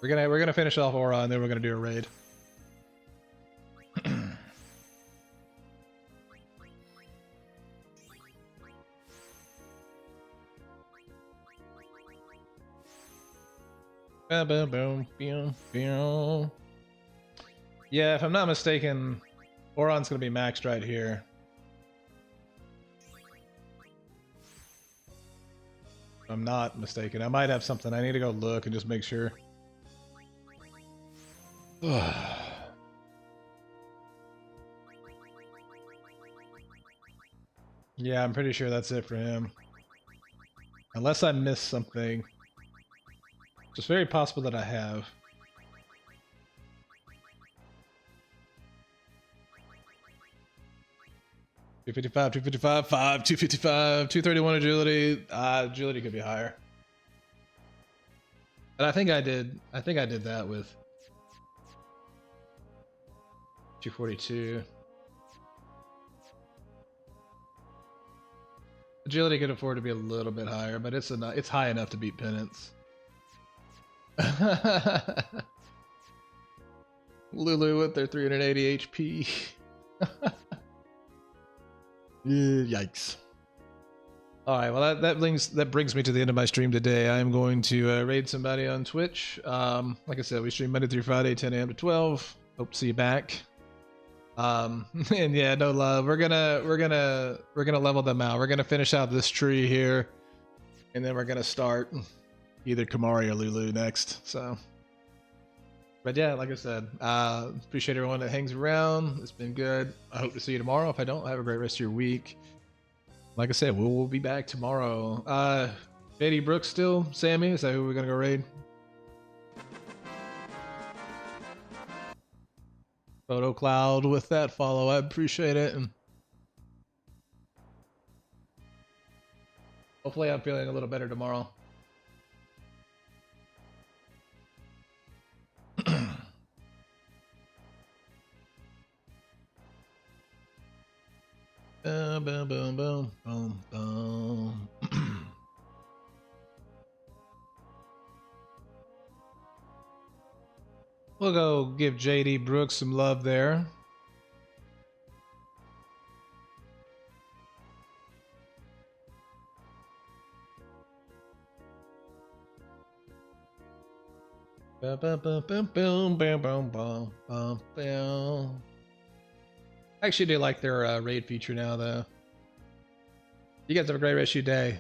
We're gonna finish off Aura and then we're gonna do a raid. Yeah, if I'm not mistaken, Oron's gonna be maxed right here. If I'm not mistaken. I might have something. I need to go look and just make sure. Yeah, I'm pretty sure that's it for him. Unless I missed something. It's very possible that I have. $255, 255, 5, 255, 231 agility. Agility could be higher. But I think I did that with 242. Agility could afford to be a little bit higher, but it's high enough to beat Penance. Lulu with their 380 HP. Yikes. Alright, well that brings me to the end of my stream today. I'm going to raid somebody on Twitch. Like I said, we stream Monday through Friday, 10 a.m. to 12. Hope to see you back. And yeah, no love. We're gonna level them out. We're gonna finish out this tree here, and then we're gonna start either Kamari or Lulu next. So, but yeah, like I said, appreciate everyone that hangs around. It's been good. I hope to see you tomorrow. If I don't, have a great rest of your week. Like I said, we'll be back tomorrow. JD Brooks still, Sammy. Is that who we're gonna go raid? Photo Cloud with that follow. I appreciate it. And hopefully I'm feeling a little better tomorrow. Boom, boom, boom, boom, boom, boom. We'll go give JD Brooks some love there. Boom, boom, boom, boom, boom, boom, boom, boom, boom, boom. I actually do like their raid feature now, though. You guys have a great rest of your day.